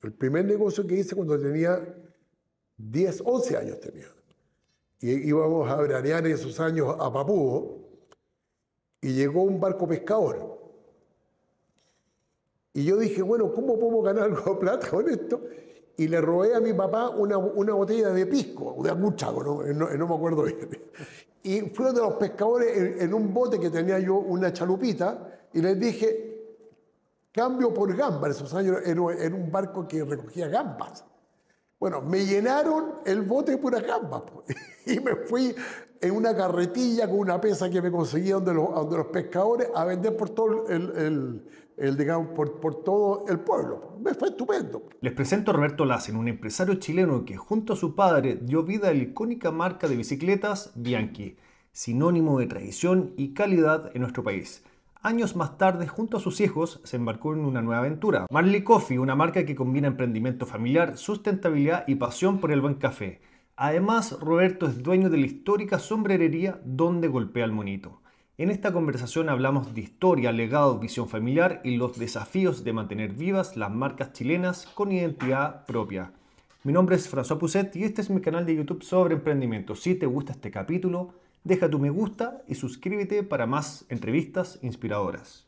El primer negocio que hice cuando tenía 10, 11 años tenía. Y íbamos a veranear en esos años a Papúo y llegó un barco pescador. Y yo dije, bueno, ¿cómo podemos ganar algo de plata con esto? Y le robé a mi papá una botella de pisco, de algún chaco, no me acuerdo bien. Y fui de los pescadores en un bote que tenía yo una chalupita y les dije, cambio por gambas. En esos años era un barco que recogía gambas. Bueno, me llenaron el bote de puras gambas. Y me fui en una carretilla con una pesa que me conseguí donde los pescadores a vender por todo digamos, por todo el pueblo. Me fue estupendo. Les presento a Roberto Lassen, un empresario chileno que junto a su padre dio vida a la icónica marca de bicicletas Bianchi, sinónimo de tradición y calidad en nuestro país. Años más tarde, junto a sus hijos, se embarcó en una nueva aventura. Marley Coffee, una marca que combina emprendimiento familiar, sustentabilidad y pasión por el buen café. Además, Roberto es dueño de la histórica sombrerería Donde Golpea el Monito. En esta conversación hablamos de historia, legado, visión familiar y los desafíos de mantener vivas las marcas chilenas con identidad propia. Mi nombre es François Pousset y este es mi canal de YouTube sobre emprendimiento. Si te gusta este capítulo, deja tu me gusta y suscríbete para más entrevistas inspiradoras.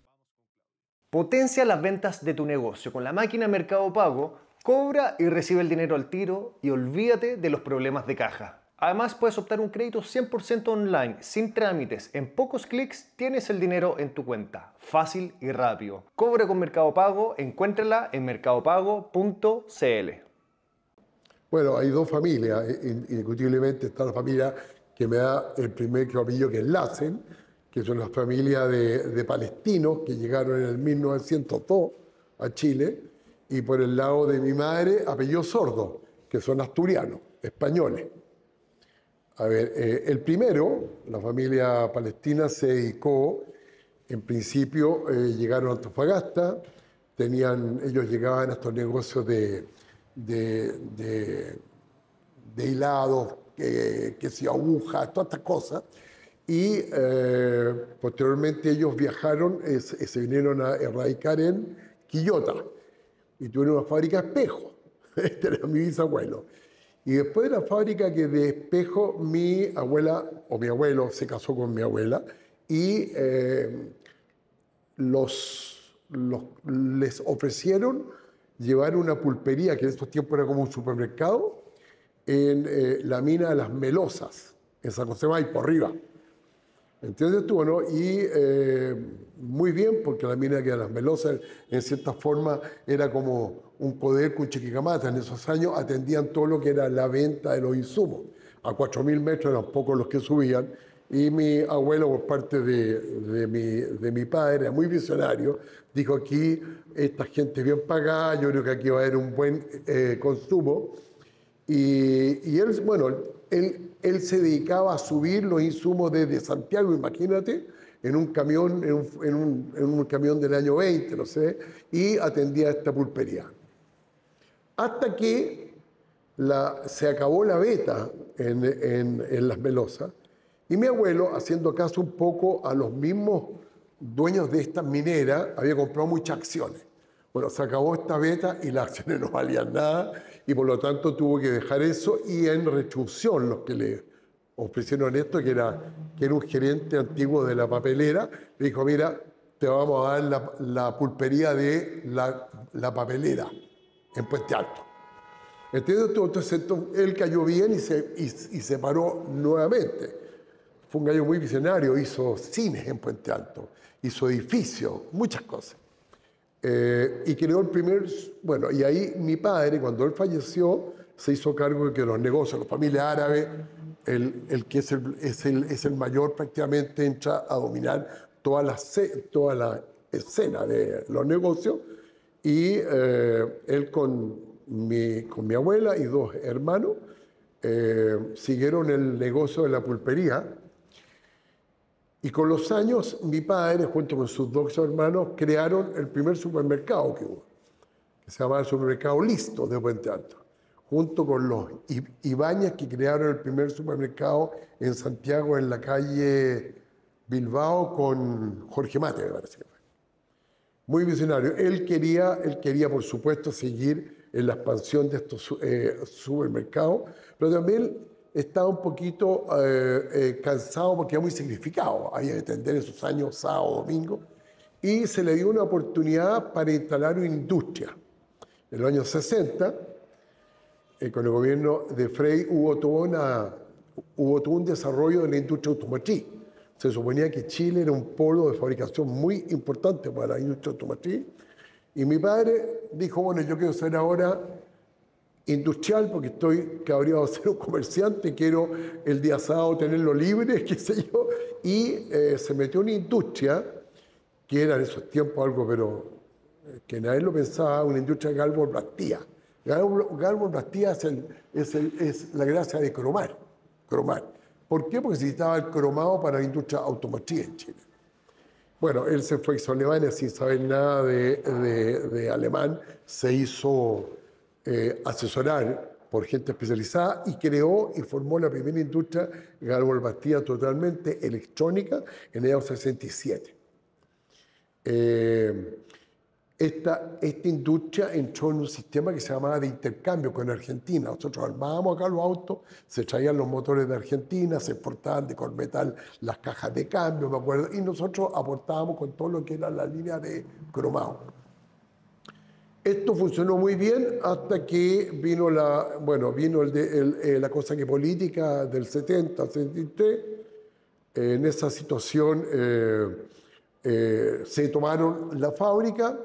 Potencia las ventas de tu negocio. Con la máquina Mercado Pago, cobra y recibe el dinero al tiro y olvídate de los problemas de caja. Además, puedes optar un crédito 100% online, sin trámites. En pocos clics tienes el dinero en tu cuenta. Fácil y rápido. Cobra con Mercado Pago. Encuéntrala en mercadopago.cl. Bueno, hay dos familias. Indiscutiblemente está la familia que me da el primer apellido, que es Lassen, que son las familias de palestinos que llegaron en el 1902 a Chile. Y por el lado de mi madre, apellido Sordo, que son asturianos, españoles. A ver, el primero, la familia palestina, se dedicó, en principio llegaron a Antofagasta, ellos llegaban a estos negocios de hilados, que si agujas, todas estas cosas, y posteriormente ellos viajaron, se vinieron a erradicar en Quillota, y tuvieron una fábrica de espejos. Este era mi bisabuelo. Y después de la fábrica de espejo, mi abuela o mi abuelo se casó con mi abuela y les ofrecieron llevar una pulpería, que en estos tiempos era como un supermercado, en la mina de Las Melosas, en San José Maipo, arriba. ¿Entiendes tú, no? Y muy bien, porque la mina que de Las Melosas, en cierta forma, era como un poder con Chiquicamata. En esos años atendían todo lo que era la venta de los insumos. A 4.000 metros eran pocos los que subían. Y mi abuelo, por parte de mi padre, era muy visionario, dijo: aquí esta gente bien pagada, yo creo que aquí va a haber un buen consumo. Y él, bueno, él se dedicaba a subir los insumos desde Santiago, imagínate, en un camión, en un camión del año 20, no sé, y atendía esta pulpería. Hasta que se acabó la veta en Las Melosas, y mi abuelo, haciendo caso un poco a los mismos dueños de estas mineras, había comprado muchas acciones. Bueno, se acabó esta veta y las acciones no valían nada, y por lo tanto tuvo que dejar eso, y en retribución los que le ofrecieron esto, que era un gerente antiguo de la papelera, le dijo: mira, te vamos a dar la pulpería de la papelera en Puente Alto. ¿Entiendes? Entonces él cayó bien y se paró nuevamente. Fue un gallo muy visionario, hizo cines en Puente Alto, hizo edificios, muchas cosas. Y creó el primer, bueno, y ahí mi padre, cuando él falleció, se hizo cargo de que los negocios, la familia árabe, el que es el mayor, prácticamente entra a dominar toda la escena de los negocios, y él con mi abuela y dos hermanos siguieron el negocio de la pulpería. Y con los años, mi padre, junto con sus dos hermanos, crearon el primer supermercado que hubo, que se llamaba el Supermercado Listo de Puente Alto, junto con los Ibáñez, que crearon el primer supermercado en Santiago, en la calle Bilbao, con Jorge Mate, me parece que fue. Muy visionario. Él quería, por supuesto, seguir en la expansión de estos supermercados, pero también estaba un poquito cansado porque era muy sacrificado, había que atender esos años sábado, domingo, y se le dio una oportunidad para instalar una industria. En los años 60, con el gobierno de Frei hubo todo un desarrollo de la industria automotriz. Se suponía que Chile era un polo de fabricación muy importante para la industria automotriz. Y mi padre dijo, bueno, yo quiero ser ahora industrial porque estoy cabreado de ser un comerciante, quiero el día sábado tenerlo libre, qué sé yo. Y se metió en una industria que era en esos tiempos algo, pero que nadie lo pensaba, una industria de galvanoplastia. Galvanoplastia es la gracia de cromar. ¿Por qué? Porque se necesitaba el cromado para la industria automotriz en Chile. Bueno, él se fue a Alemania sin saber nada de alemán, se hizo asesorar por gente especializada y creó y formó la primera industria galvanoplastia totalmente electrónica en el año 67. Esta industria entró en un sistema que se llamaba de intercambio con Argentina. Nosotros armábamos acá los autos, se traían los motores de Argentina, se exportaban de Cormetal las cajas de cambio, me acuerdo, y nosotros aportábamos con todo lo que era la línea de cromado. Esto funcionó muy bien hasta que vino la cosa que política del 70 al 73. En esa situación se tomaron la fábrica.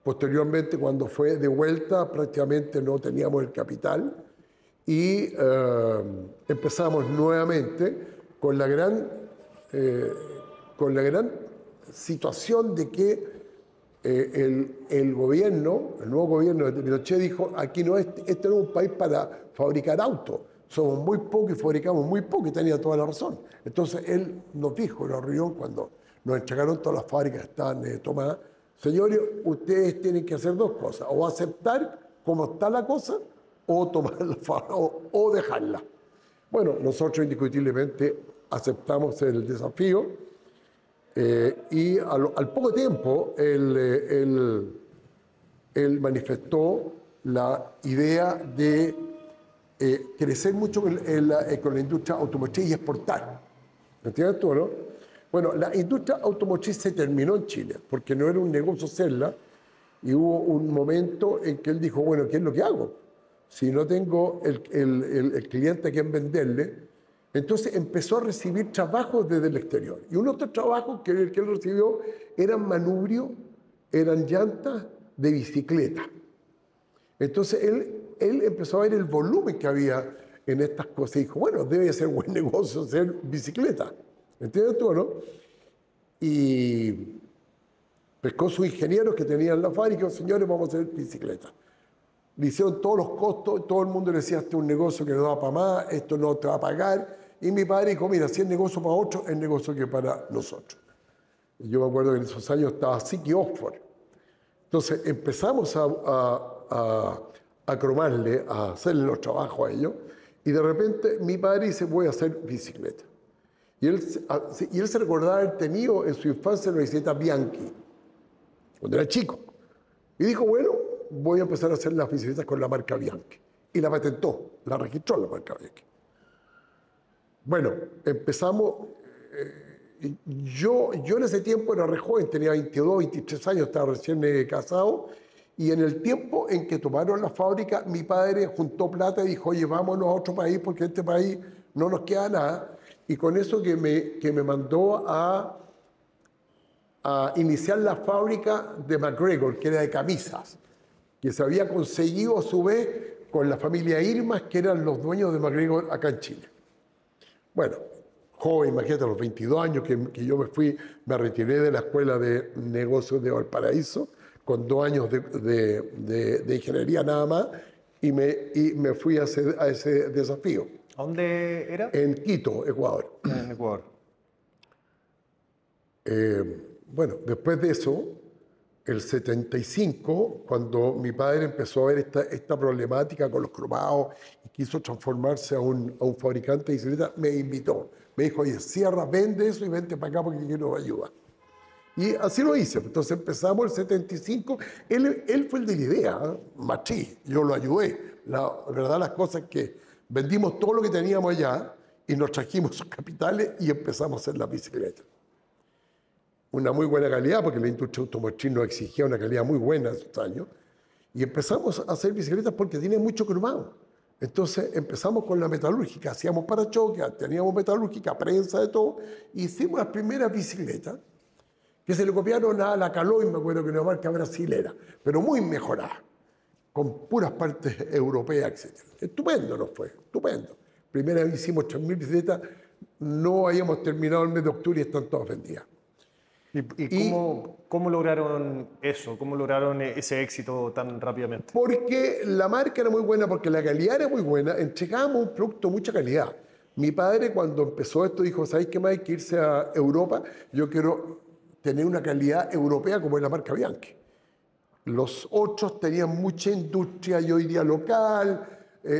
Posteriormente, cuando fue de vuelta, prácticamente no teníamos el capital y empezamos nuevamente con la gran situación de que el nuevo gobierno de Pinochet dijo, aquí no este no es un país para fabricar autos, somos muy pocos y fabricamos muy poco, y tenía toda la razón. Entonces él nos dijo en la reunión, cuando nos entregaron todas las fábricas que estaban tomadas, señores, ustedes tienen que hacer dos cosas, o aceptar cómo está la cosa, o tomarla o dejarla. Bueno, nosotros indiscutiblemente aceptamos el desafío y al poco tiempo él manifestó la idea de crecer mucho con la industria automotriz y exportar. ¿Me entiendes tú, no? Bueno, la industria automotriz se terminó en Chile porque no era un negocio hacerla y hubo un momento en que él dijo, bueno, ¿qué es lo que hago? Si no tengo el cliente a quien venderle, entonces empezó a recibir trabajos desde el exterior. Y uno de estos trabajos que él recibió eran manubrios, eran llantas de bicicleta. Entonces él empezó a ver el volumen que había en estas cosas y dijo, bueno, debe ser buen negocio hacer bicicleta. ¿Entiendes tú, no? Y pescó sus ingenieros que tenían la fábrica y dijo, señores, vamos a hacer bicicleta. Le hicieron todos los costos, todo el mundo le decía, este es un negocio que no da para más, esto no te va a pagar. Y mi padre dijo, mira, si es negocio para otros, es negocio que para nosotros. Y yo me acuerdo que en esos años estaba Siki Oxford. Entonces empezamos a cromarle, a hacerle los trabajos a ellos, y de repente mi padre dice, voy a hacer bicicleta. Y él se recordaba haber tenido en su infancia una bicicleta Bianchi, cuando era chico. Y dijo, bueno, voy a empezar a hacer las bicicletas con la marca Bianchi. Y la patentó, la registró la marca Bianchi. Bueno, empezamos. Yo en ese tiempo era re joven, tenía 22, 23 años, estaba recién casado. Y en el tiempo en que tomaron la fábrica, mi padre juntó plata y dijo, oye, vámonos a otro país porque en este país no nos queda nada. Y con eso que me mandó a iniciar la fábrica de MacGregor, que era de camisas, que se había conseguido a su vez con la familia Irmas, que eran los dueños de MacGregor acá en Chile. Bueno, joven, imagínate, a los 22 años que yo me retiré de la Escuela de Negocios de Valparaíso, con 2 años de ingeniería nada más, y me fui a ese desafío. ¿A dónde era? En Quito, Ecuador. En Ecuador. Bueno, después de eso, el 75, cuando mi padre empezó a ver esta problemática con los cromados y quiso transformarse a un fabricante de bicicletas, me invitó. Me dijo, oye, cierra, vende eso y vente para acá porque quiero ayuda. Y así lo hice. Entonces empezamos el 75. Él fue el de la idea, ¿eh? Machí, yo lo ayudé. La verdad, las cosas es que vendimos todo lo que teníamos allá y nos trajimos sus capitales y empezamos a hacer la bicicleta. Una muy buena calidad, porque la industria automotriz nos exigía una calidad muy buena en esos años. Y empezamos a hacer bicicletas porque tiene mucho cromado. Entonces empezamos con la metalúrgica, hacíamos parachoques, teníamos metalúrgica, prensa, de todo. Y hicimos las primeras bicicletas que se le copiaron a la Caloi, me acuerdo que una marca brasilera, pero muy mejorada, con puras partes europeas, etc. Estupendo nos fue, estupendo. Primera vez hicimos 3.000 bicicletas, no habíamos terminado el mes de octubre y están todas vendidas. ¿Y cómo lograron eso? ¿Cómo lograron ese éxito tan rápidamente? Porque la marca era muy buena, porque la calidad era muy buena, entregábamos un producto de mucha calidad. Mi padre, cuando empezó esto, dijo, ¿sabéis qué más? Hay que irse a Europa, yo quiero tener una calidad europea como es la marca Bianchi. Los otros tenían mucha industria y hoy día local,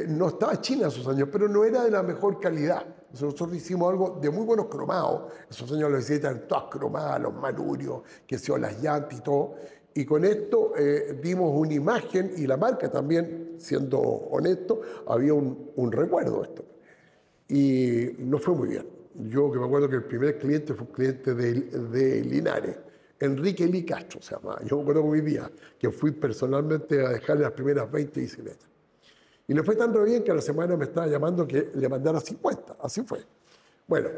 no estaba China esos años, pero no era de la mejor calidad. Nosotros hicimos algo de muy buenos cromados. Esos años las bicicletas eran todas cromadas, los manurios, que se las llantas y todo. Y con esto dimos una imagen y la marca también, siendo honesto, había un recuerdo de esto. Y no fue muy bien. Yo que me acuerdo que el primer cliente fue un cliente de Linares, Enrique Lee Castro se llama. Yo me acuerdo con mi día que fui personalmente a dejarle las primeras 20 bicicletas. Y le fue tan re bien que a la semana me estaba llamando que le mandara 50. Así fue. Bueno,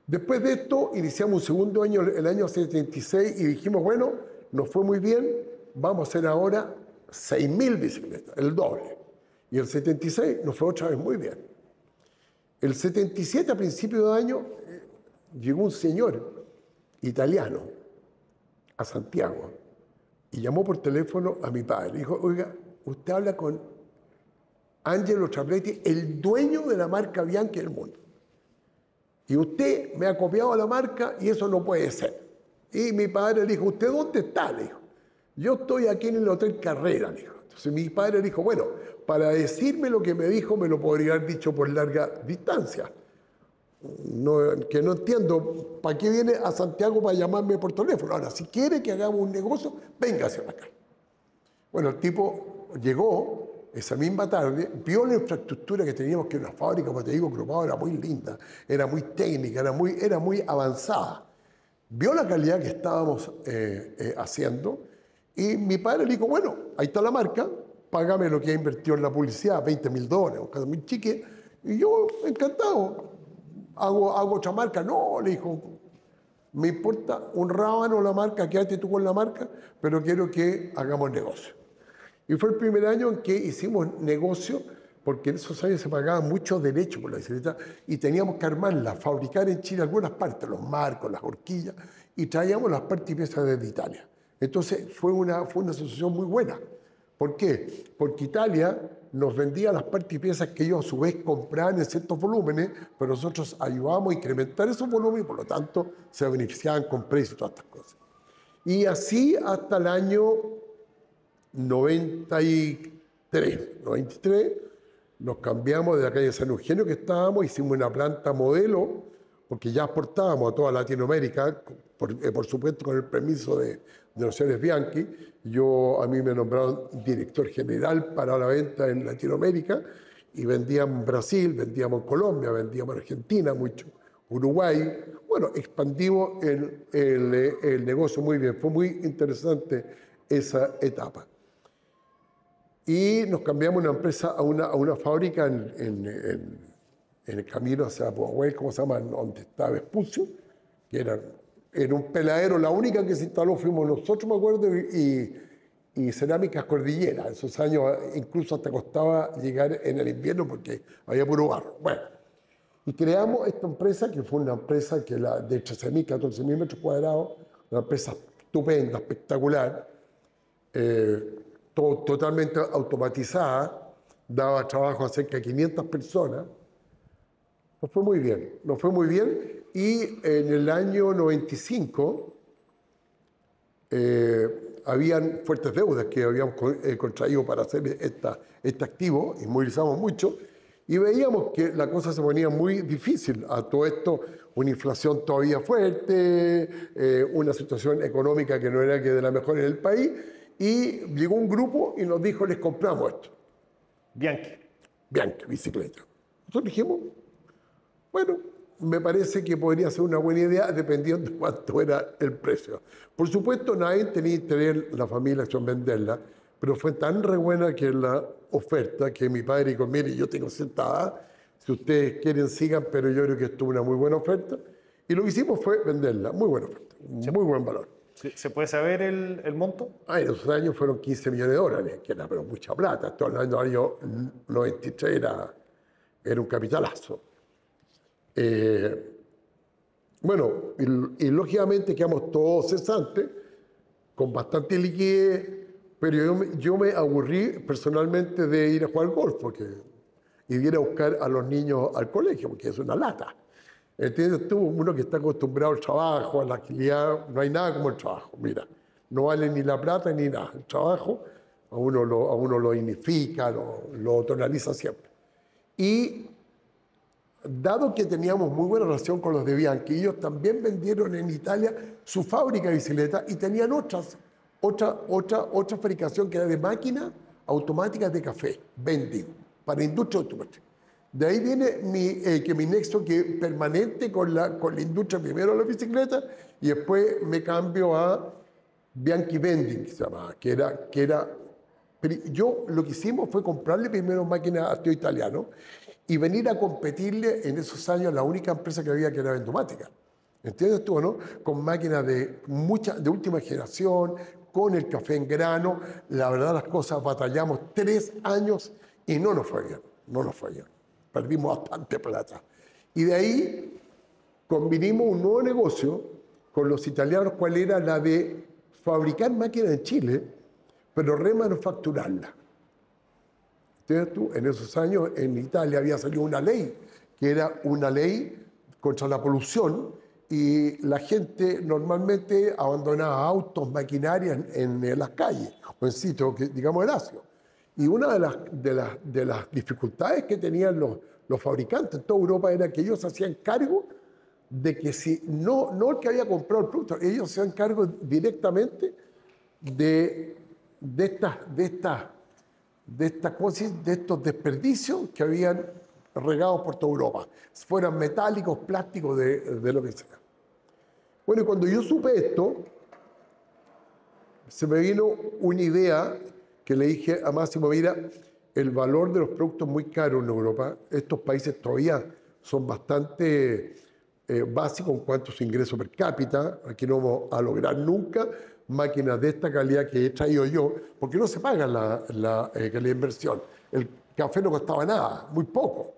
después de esto iniciamos un segundo año, el año 76, y dijimos, bueno, nos fue muy bien, vamos a hacer ahora 6.000 bicicletas, el doble. Y el 76 nos fue otra vez muy bien. El 77, a principios de año, llegó un señor italiano a Santiago y llamó por teléfono a mi padre. Dijo, oiga, usted habla con Angelo Trapletti, el dueño de la marca Bianchi del mundo. Y usted me ha copiado la marca y eso no puede ser. Y mi padre le dijo, ¿usted dónde está? Le dijo, yo estoy aquí en el Hotel Carrera, le dijo. Entonces mi padre le dijo, bueno, para decirme lo que me dijo, me lo podría haber dicho por larga distancia. Que no entiendo, ¿para qué viene a Santiago para llamarme por teléfono? Ahora, si quiere que hagamos un negocio, véngase acá. Bueno, el tipo llegó esa misma tarde, vio la infraestructura que teníamos, que era una fábrica, como te digo, cromado, era muy linda, era muy técnica, era muy avanzada. Vio la calidad que estábamos haciendo y mi padre le dijo, bueno, ahí está la marca, págame lo que ha invertido en la publicidad, $20.000, un caso muy chique, y yo encantado, hago otra marca. No, le dijo, me importa un rábano la marca, quédate tú con la marca, pero quiero que hagamos negocio. Y fue el primer año en que hicimos negocio, porque en esos años se pagaban muchos derechos por la bicicleta y teníamos que armarla, fabricar en Chile algunas partes, los marcos, las horquillas, y traíamos las partes y piezas desde Italia. Entonces fue una asociación muy buena. ¿Por qué? Porque Italia nos vendía las partes y piezas que ellos a su vez compraban en ciertos volúmenes, pero nosotros ayudábamos a incrementar esos volúmenes y por lo tanto se beneficiaban con precios y todas estas cosas. Y así hasta el año 93, nos cambiamos de la calle San Eugenio que estábamos, hicimos una planta modelo, porque ya exportábamos a toda Latinoamérica, por supuesto con el permiso de los señores Bianchi. A mí me nombraron director general para la venta en Latinoamérica y vendíamos en Brasil, vendíamos en Colombia, vendíamos en Argentina, mucho, Uruguay. Bueno, expandimos el negocio muy bien, fue muy interesante esa etapa. Y nos cambiamos una empresa a una fábrica en el camino hacia Puahuel, ¿cómo se llama? Donde estaba Vespucio, que era un peladero, la única que se instaló fuimos nosotros, me acuerdo, y Cerámicas Cordillera. Esos años incluso hasta costaba llegar en el invierno porque había puro barro. Bueno, y creamos esta empresa, que fue una empresa de 13.000, 14.000 metros cuadrados, una empresa estupenda, espectacular, totalmente automatizada, daba trabajo a cerca de 500 personas. Nos fue muy bien. Y en el año 95 habían fuertes deudas que habíamos contraído para hacer este activo, y movilizamos mucho, Y veíamos que la cosa se ponía muy difícil. A todo esto, una inflación todavía fuerte, una situación económica que no era que de la mejor en el país, y llegó un grupo y nos dijo, les compramos esto. Bianchi. Bianchi, bicicleta. Nosotros dijimos, bueno, me parece que podría ser una buena idea dependiendo de cuánto era el precio. Por supuesto, nadie tenía interés, la familia, en venderla, pero fue tan re buena que la oferta que mi padre dijo, mire, yo tengo sentada, si ustedes quieren sigan, pero yo creo que esto es una muy buena oferta. Y lo que hicimos fue venderla, muy buena oferta, muy buen valor. ¿Se puede saber el monto? En esos años fueron 15 millones de dólares, que era pero mucha plata. Todo el año 93 era un capitalazo. Bueno, y lógicamente quedamos todos cesantes, con bastante liquidez, pero yo me aburrí personalmente de ir a jugar golf y de ir a buscar a los niños al colegio, porque es una lata. ¿Entiendes? Tú, uno que está acostumbrado al trabajo, a la agilidad, no hay nada como el trabajo. Mira, no vale ni la plata ni nada. El trabajo a uno lo dignifica, lo tonaliza siempre. Y dado que teníamos muy buena relación con los de Bianchi, ellos también vendieron en Italia su fábrica de bicicletas y tenían otra fabricación que era de máquinas automáticas de café, vending, para industria automática. De ahí viene mi nexo que permanente con la industria, primero la bicicleta y después me cambio a Bianchi Vending, que se llamaba, que era yo lo que hicimos fue comprarle primero máquinas a tío italiano y venir a competirle en esos años la única empresa que había que era Vendomática. ¿Entiendes tú, no? Con máquinas de última generación, con el café en grano. La verdad, las cosas batallamos 3 años y no nos fue bien. No nos fue bien. Perdimos bastante plata. Y de ahí convinimos un nuevo negocio con los italianos, cuál era la de fabricar máquinas en Chile, pero remanufacturarlas. ¿Entiendes tú? En esos años en Italia había salido una ley, que era una ley contra la polución, y la gente normalmente abandonaba autos, maquinarias en las calles o en sitios, digamos, heráceos. Y una de las dificultades que tenían los fabricantes en toda Europa era que ellos se hacían cargo de que si no el que había comprado el producto, ellos se hacían cargo directamente de estos desperdicios que habían regados por toda Europa, fueran metálicos, plásticos, de lo que sea. Bueno, y cuando yo supe esto, se me vino una idea que le dije a Máximo, mira, el valor de los productos muy caros en Europa, estos países todavía son bastante básicos en cuanto a su ingreso per cápita, aquí no vamos a lograr nunca máquinas de esta calidad que he traído yo, porque no se paga la inversión. El café no costaba nada, muy poco.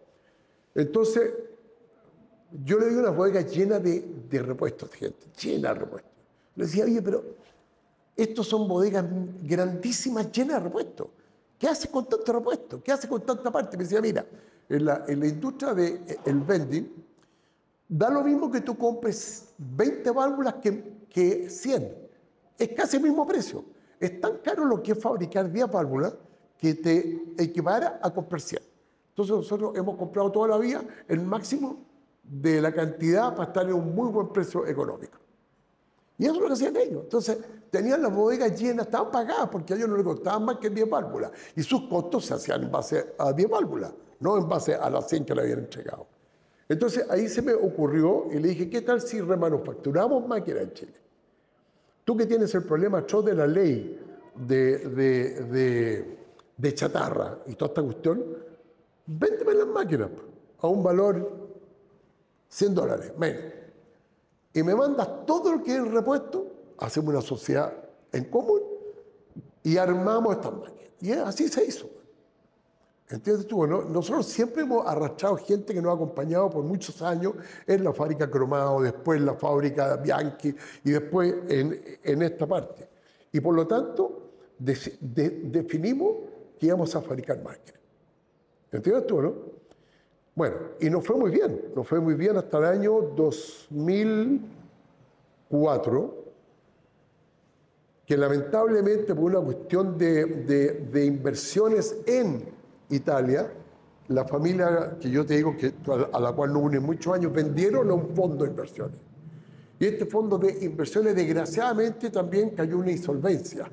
Entonces, yo le di una bodega llena de repuestos, gente, llena de repuestos. Le decía, oye, pero estos son bodegas grandísimas, llenas de repuestos. ¿Qué haces con tanto repuesto? ¿Qué haces con tanta parte? Me decía, mira, en la industria del vending, da lo mismo que tú compres 20 válvulas que 100. Es casi el mismo precio. Es tan caro lo que es fabricar 10 válvulas que te equivale a comprar 100. Entonces nosotros hemos comprado toda la vida el máximo de la cantidad para estar en un muy buen precio económico. Y eso es lo que hacían ellos. Entonces tenían las bodegas llenas, estaban pagadas porque a ellos no les costaban más que 10 válvulas. Y sus costos se hacían en base a 10 válvulas, no en base a las 100 que le habían entregado. Entonces ahí se me ocurrió y le dije, ¿qué tal si remanufacturamos máquinas en Chile? Tú que tienes el problema atroz de la ley de chatarra y toda esta cuestión, véndeme las máquinas a un valor $100, menos. Y me mandas todo lo que es el repuesto, hacemos una sociedad en común y armamos estas máquinas. Y así se hizo. ¿Entiendes tú? ¿No? Nosotros siempre hemos arrastrado gente que nos ha acompañado por muchos años en la fábrica Cromado, después en la fábrica Bianchi y después en esta parte. Y por lo tanto, definimos que íbamos a fabricar máquinas. ¿Entiendes tú, no? Bueno, y nos fue muy bien hasta el año 2004, que lamentablemente por una cuestión de inversiones en Italia, la familia que yo te digo, a la cual nos unen muchos años, vendieron a un fondo de inversiones. Y este fondo de inversiones, desgraciadamente, también cayó una insolvencia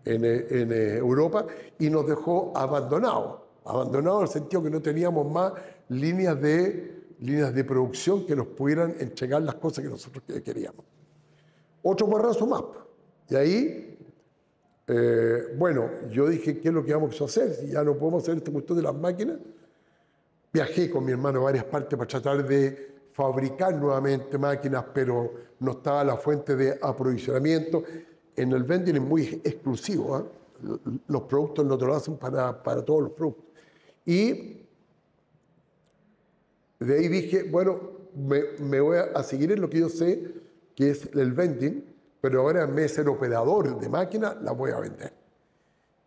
en Europa y nos dejó abandonados. Abandonados en el sentido que no teníamos más líneas de producción que nos pudieran entregar las cosas que nosotros queríamos. Otro porrazo más. Y ahí, bueno, yo dije, ¿qué es lo que vamos a hacer? Si ya no podemos hacer esta cuestión de las máquinas. Viajé con mi hermano a varias partes para tratar de fabricar nuevamente máquinas, pero no estaba la fuente de aprovisionamiento. En el vending es muy exclusivo, ¿eh? Los productos no te lo hacen para todos los productos. Y de ahí dije, bueno, me voy a seguir en lo que yo sé, que es el vending, pero ahora en vez de ser operador de máquinas, la voy a vender.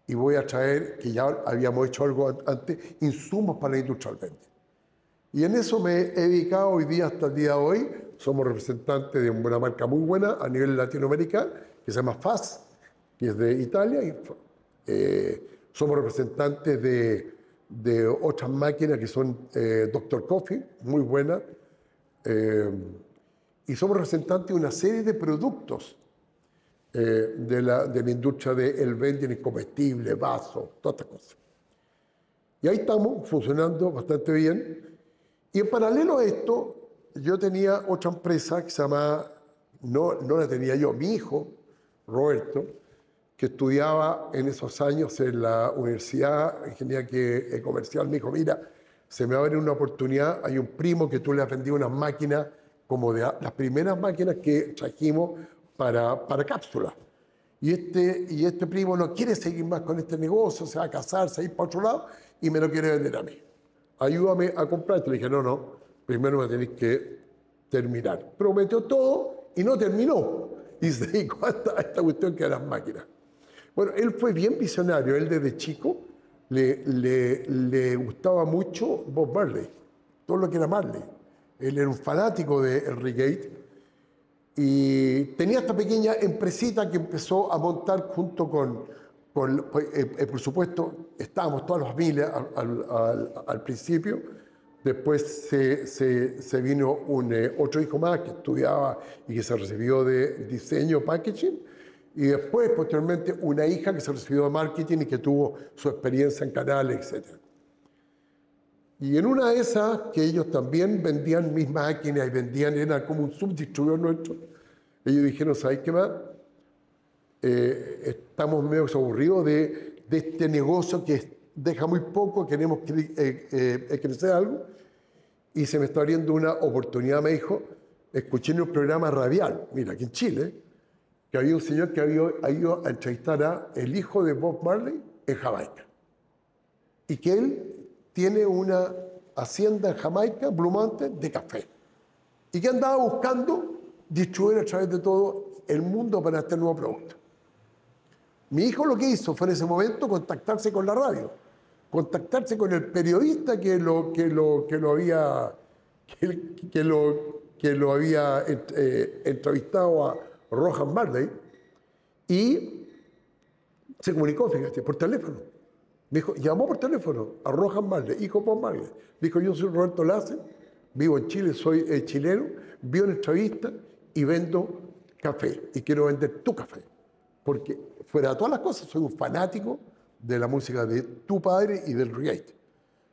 Y voy a traer, que ya habíamos hecho algo antes, insumos para la industria del vending. Y en eso me he dedicado hoy día, hasta el día de hoy. Somos representantes de una marca muy buena a nivel latinoamericano, que se llama FAS, que es de Italia. Y, somos representantes de otras máquinas que son Dr. Coffee, muy buenas. Y somos representantes de una serie de productos de la industria del vending, comestible, vasos, todas estas cosas. Y ahí estamos funcionando bastante bien. Y en paralelo a esto, yo tenía otra empresa que se llama, no la tenía yo, mi hijo, Roberto, que estudiaba en esos años en la Universidad de Ingeniería Comercial, me dijo, mira, se me va a abrir una oportunidad, hay un primo que tú le has vendido unas máquinas, como de las primeras máquinas que trajimos para cápsulas. Y este primo no quiere seguir más con este negocio, se va a casar, se va a ir para otro lado y me lo quiere vender a mí. Ayúdame a comprar. Le dije, no, primero me tenéis que terminar. Prometió todo y no terminó. Y se dedicó a esta cuestión que eran las máquinas. Bueno, él fue bien visionario. Él desde chico le gustaba mucho Bob Marley, todo lo que era Marley. Él era un fanático de Enrique y tenía esta pequeña empresita que empezó a montar junto por supuesto, estábamos todas las familias al principio. Después se vino otro hijo más que estudiaba y que se recibió de diseño, packaging. Y después, posteriormente, una hija que se recibió de marketing y que tuvo su experiencia en canales, etc. Y en una de esas, que ellos también vendían mis máquinas y era como un subdistribuidor nuestro, ellos dijeron, ¿sabes qué más? Estamos medio aburridos de este negocio que deja muy poco, queremos crecer algo, y se me está abriendo una oportunidad, me dijo, escuché en un programa radial, mira, aquí en Chile, que había un señor que había ido a entrevistar a el hijo de Bob Marley en Jamaica, y que él tiene una hacienda en Jamaica, Blue Mountain, de café, y que andaba buscando distribuir a través de todo el mundo para este nuevo producto. Mi hijo lo que hizo fue en ese momento contactarse con la radio, contactarse con el periodista que lo había entrevistado a Rohan Marley, y se comunicó, fíjate, por teléfono. Me dijo, llamó por teléfono a Rohan Marley, hijo de Bob Marley. Dijo, yo soy Roberto Lassen, vivo en Chile, soy chileno, vi una entrevista y vendo café y quiero vender tu café. Porque fuera de todas las cosas, soy un fanático de la música de tu padre y del reggae.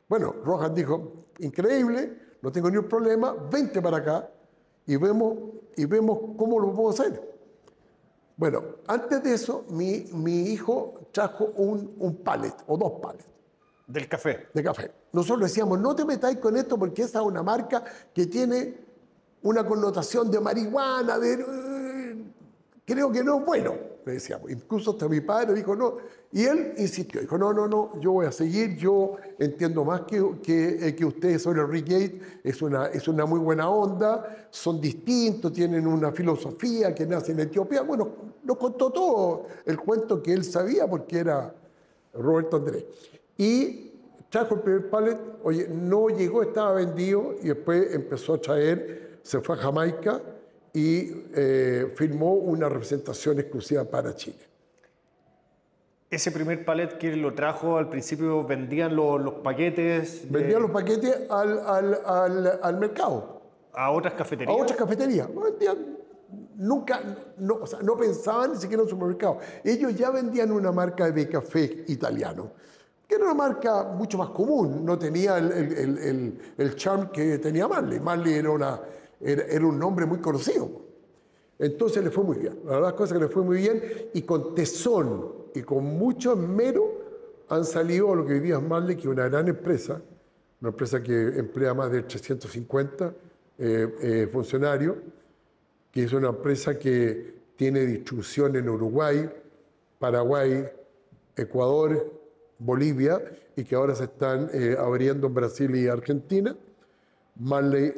Bueno, Rohan dijo, increíble, no tengo ningún problema, vente para acá y vemos cómo lo puedo hacer. Bueno, antes de eso, mi hijo trajo un pallet o 2 pallets. Del café. De café. Nosotros decíamos, no te metáis con esto porque esa es una marca que tiene una connotación de marihuana, creo que no es bueno. Le decíamos, incluso hasta mi padre dijo no, y él insistió, dijo no, yo voy a seguir, yo entiendo más que ustedes sobre el reggae, es una muy buena onda, son distintos, tienen una filosofía que nace en Etiopía. Bueno, nos contó todo el cuento que él sabía porque era Roberto Andrés. Y trajo el primer pallet, oye, no llegó, estaba vendido, y después empezó a traer, se fue a Jamaica, y firmó una representación exclusiva para Chile. Ese primer palet que lo trajo al principio, vendían los paquetes Vendían los paquetes al mercado, a otras a cafeterías. otras cafeterías. No vendían, nunca, no, o sea, no pensaban ni siquiera en un supermercado. Ellos ya vendían una marca de café italiano, que era una marca mucho más común, no tenía el charm que tenía Marley. Marley era un nombre muy conocido. Entonces le fue muy bien. La verdad es que le fue muy bien y con tesón y con mucho esmero han salido lo que hoy día es Marley, que es una gran empresa, una empresa que emplea más de 350 funcionarios, que es una empresa que tiene distribución en Uruguay, Paraguay, Ecuador, Bolivia y que ahora se están abriendo en Brasil y Argentina. Marley,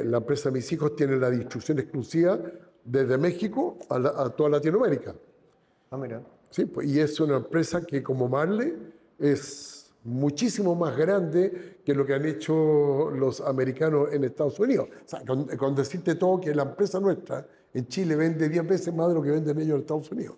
la empresa de mis hijos, tiene la distribución exclusiva desde México a toda Latinoamérica. Ah, mira. Sí, pues, y es una empresa que como Marley es muchísimo más grande que lo que han hecho los americanos en Estados Unidos. O sea, con decirte todo que la empresa nuestra en Chile vende 10 veces más de lo que venden ellos en Estados Unidos.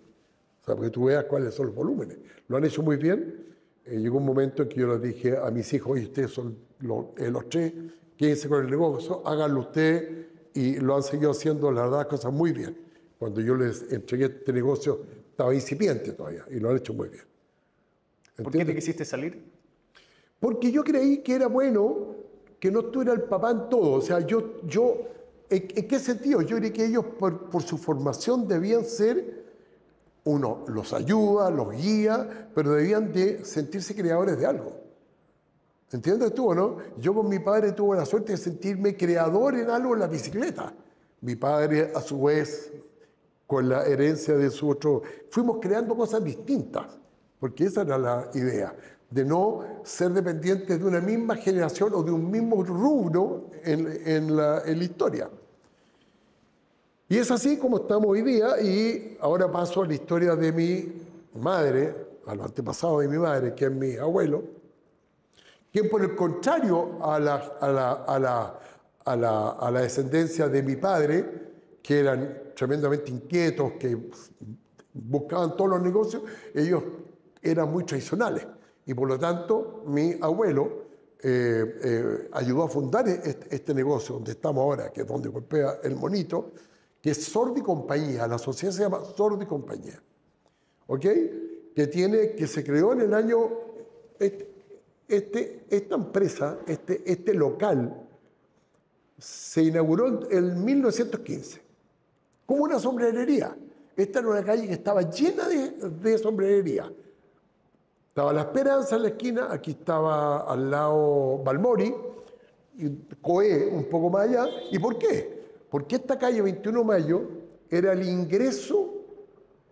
O sea, porque tú veas cuáles son los volúmenes. Lo han hecho muy bien. Llegó un momento en que yo les dije a mis hijos, oye, ustedes son los tres, quédense con el negocio, háganlo ustedes, y lo han seguido haciendo, la verdad, cosas muy bien. Cuando yo les entregué este negocio, estaba incipiente todavía, y lo han hecho muy bien. ¿Por qué te quisiste salir? Porque yo creí que era bueno que no estuviera el papá en todo. O sea, ¿en qué sentido? Yo creí que ellos, por su formación, debían ser, uno los ayuda, los guía, pero debían de sentirse creadores de algo. ¿Entiendes tú o no? Yo con mi padre tuve la suerte de sentirme creador en algo en la bicicleta. Mi padre, a su vez, con la herencia de su otro, fuimos creando cosas distintas, porque esa era la idea, de no ser dependientes de una misma generación o de un mismo rubro en la historia. Y es así como estamos hoy día, y ahora paso a la historia de mi madre, a los antepasados de mi madre, que es mi abuelo, quien por el contrario a la descendencia de mi padre, que eran tremendamente inquietos, que buscaban todos los negocios, ellos eran muy tradicionales. Y por lo tanto, mi abuelo ayudó a fundar este negocio donde estamos ahora, que es donde golpea el monito, que es Sordi Compañía. La sociedad se llama Sordi Compañía. ¿Ok? Que se creó en el año... Esta empresa, este local, se inauguró en 1915 como una sombrerería. Esta era una calle que estaba llena de sombrerería. Estaba La Esperanza en la esquina, aquí estaba al lado Balmori, y Coé un poco más allá. ¿Y por qué? Porque esta calle 21 de Mayo era el ingreso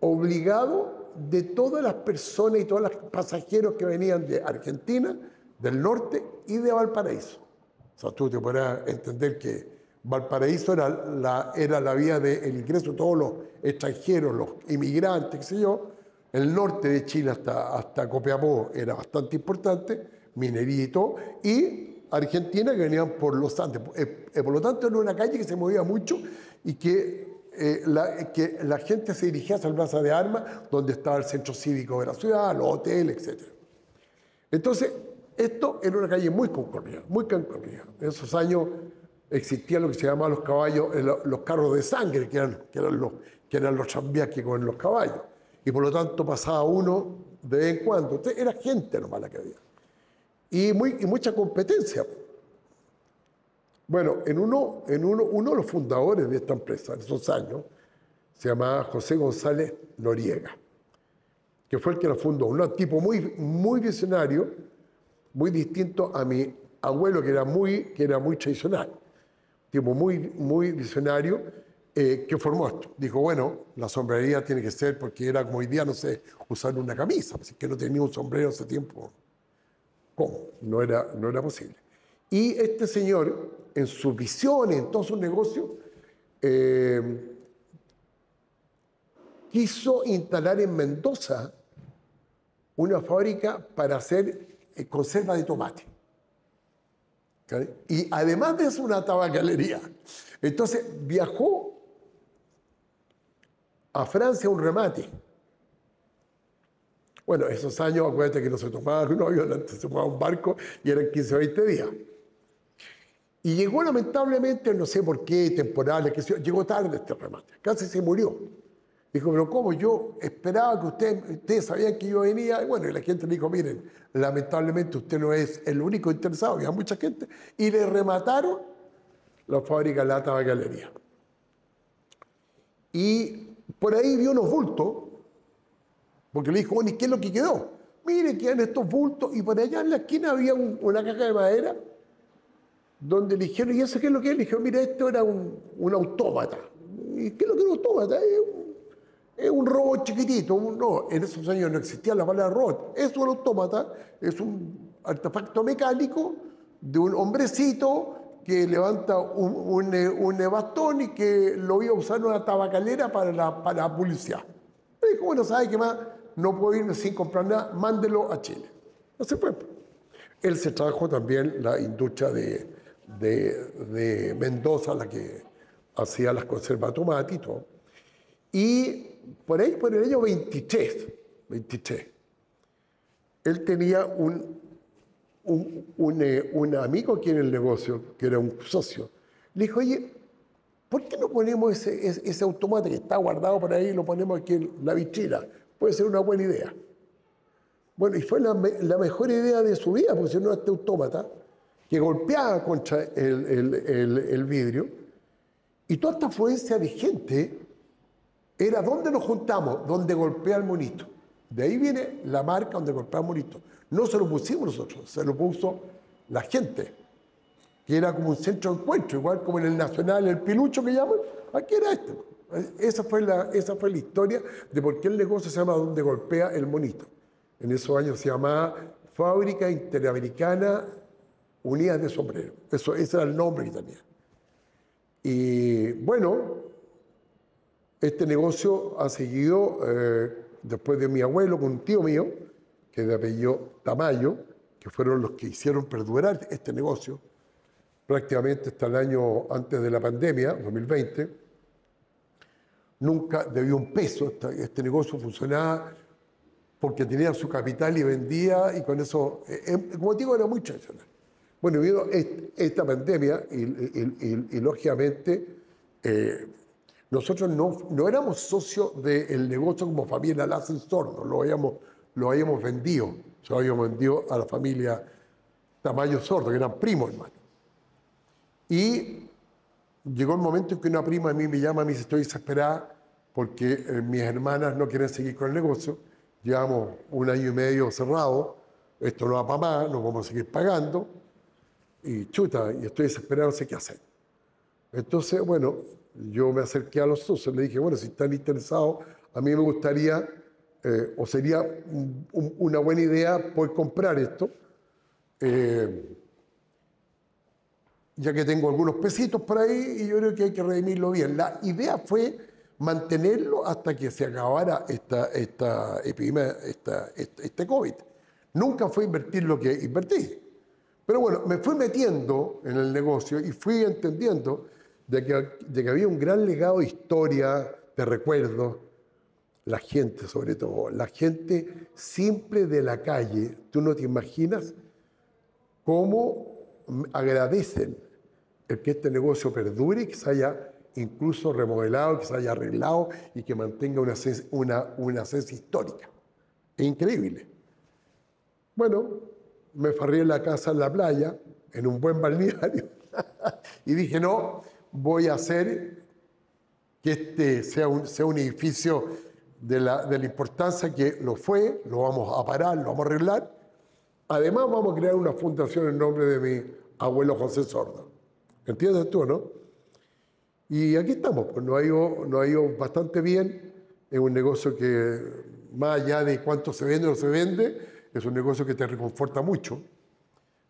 obligado de todas las personas y todos los pasajeros que venían de Argentina, del norte y de Valparaíso. O sea, tú te podrás entender que Valparaíso era la vía del ingreso de todos los extranjeros, los inmigrantes, qué sé yo. El norte de Chile hasta Copiapó era bastante importante, minería y todo, y Argentina que venían por los Andes. Por lo tanto, era una calle que se movía mucho y que la gente se dirigía hacia el Plaza de Armas, donde estaba el centro cívico de la ciudad, los hoteles, etc. Entonces, esto era una calle muy concurrida, muy concurrida. En esos años existían lo que se llamaban los caballos, los carros de sangre, que eran los tranvías con los caballos. Y por lo tanto pasaba uno de vez en cuando. Entonces, era gente nomás la que había. Y mucha competencia. Bueno, uno de los fundadores de esta empresa en esos años se llamaba José González Noriega, que fue el que la fundó. Un tipo muy visionario, muy distinto a mi abuelo, que era muy tradicional. Tipo muy visionario, que formó esto. Dijo, bueno, la sombrería tiene que ser, porque era como hoy día, no sé, usar una camisa, así que no tenía un sombrero hace tiempo. ¿Cómo? No era posible. Y este señor, en sus visiones, en todos sus negocios, quiso instalar en Mendoza una fábrica para hacer conserva de tomate. ¿Okay? Y además de eso, una tabacalería. Entonces viajó a Francia a un remate. Bueno, esos años, acuérdate que no se tomaba un avión, antes se tomaba un barco y eran 15 o 20 días. Y llegó lamentablemente, no sé por qué, temporales, que llegó tarde este remate, casi se murió. Dijo, pero ¿cómo? Yo esperaba que ustedes sabían que yo venía. Y bueno, y la gente le dijo, miren, lamentablemente usted no es el único interesado, había mucha gente. Y le remataron la fábrica de la tabacalería. Y por ahí vio unos bultos, porque le dijo, bueno, ¿y qué es lo que quedó? Mire, quedan estos bultos, y por allá en la esquina había una caja de madera, donde le dijeron, ¿y eso qué es lo que es? Le dijeron, mira, esto era un autómata. ¿Y qué es lo que es un autómata? Es un robot chiquitito. No, en esos años no existía la palabra robot. Es un autómata, es un artefacto mecánico de un hombrecito que levanta un bastón y que lo iba a usar en una tabacalera para la publicidad. Y dijo, bueno, ¿sabe qué más? No puedo irme sin comprar nada, mándelo a Chile. No se fue. Él se trajo también la industria de Mendoza, la que hacía las conservas de tomate y todo. Y por ahí, por el año 23, él tenía un amigo aquí en el negocio, que era un socio. Le dijo, oye, ¿por qué no ponemos ese automate que está guardado por ahí y lo ponemos aquí en la vitrina? Puede ser una buena idea. Bueno, y fue la mejor idea de su vida, porque si no, este autómata que golpeaba contra el vidrio, y toda esta afluencia de gente era donde nos juntamos, donde golpea el monito. De ahí viene la marca donde golpea el monito. No se lo pusimos nosotros, se lo puso la gente, que era como un centro de encuentro, igual como en el Nacional, el Pilucho que llaman, aquí era este. Esa fue la historia de por qué el negocio se llama donde golpea el monito. En esos años se llamaba Fábrica Interamericana Unidas de Sombrero. Ese era el nombre que tenía. Y bueno, este negocio ha seguido después de mi abuelo con un tío mío, que de apellido Tamayo, que fueron los que hicieron perdurar este negocio prácticamente hasta el año antes de la pandemia, 2020. Nunca debió un peso. Este negocio funcionaba porque tenía su capital y vendía, y con eso, como digo, era muy tradicional. Bueno, vino esta pandemia y lógicamente nosotros no éramos socios del negocio como familia Lassen Sordo, lo habíamos vendido. Se lo habíamos vendido a la familia Tamayo Sordo, que eran primos, hermano. Y llegó el momento en que una prima a mí me llama, me dice, estoy desesperada porque mis hermanas no quieren seguir con el negocio. Llevamos 1 año y medio cerrado, esto no va para más, nos vamos a seguir pagando. Y chuta, y estoy desesperado, no sé qué hacer. Entonces, bueno, yo me acerqué a los socios, le dije, bueno, si están interesados, a mí me gustaría, o sería una buena idea poder comprar esto, ya que tengo algunos pesitos por ahí y yo creo que hay que redimirlo bien. La idea fue mantenerlo hasta que se acabara esta epidemia, este COVID. Nunca fue invertir lo que invertí. Pero bueno, me fui metiendo en el negocio y fui entendiendo de que había un gran legado de historia, de recuerdos. La gente, sobre todo, la gente simple de la calle, tú no te imaginas cómo agradecen el que este negocio perdure y que se haya incluso remodelado, que se haya arreglado y que mantenga una esencia histórica. Es increíble. Bueno, me farré en la casa en la playa, en un buen balneario, y dije, no, voy a hacer que este sea un edificio de la importancia que lo fue, lo vamos a parar, lo vamos a arreglar. Además, vamos a crear una fundación en nombre de mi abuelo José Sordo. ¿Entiendes tú, no? Y aquí estamos, pues nos ha ido bastante bien. Es un negocio que, más allá de cuánto se vende o no se vende, es un negocio que te reconforta mucho.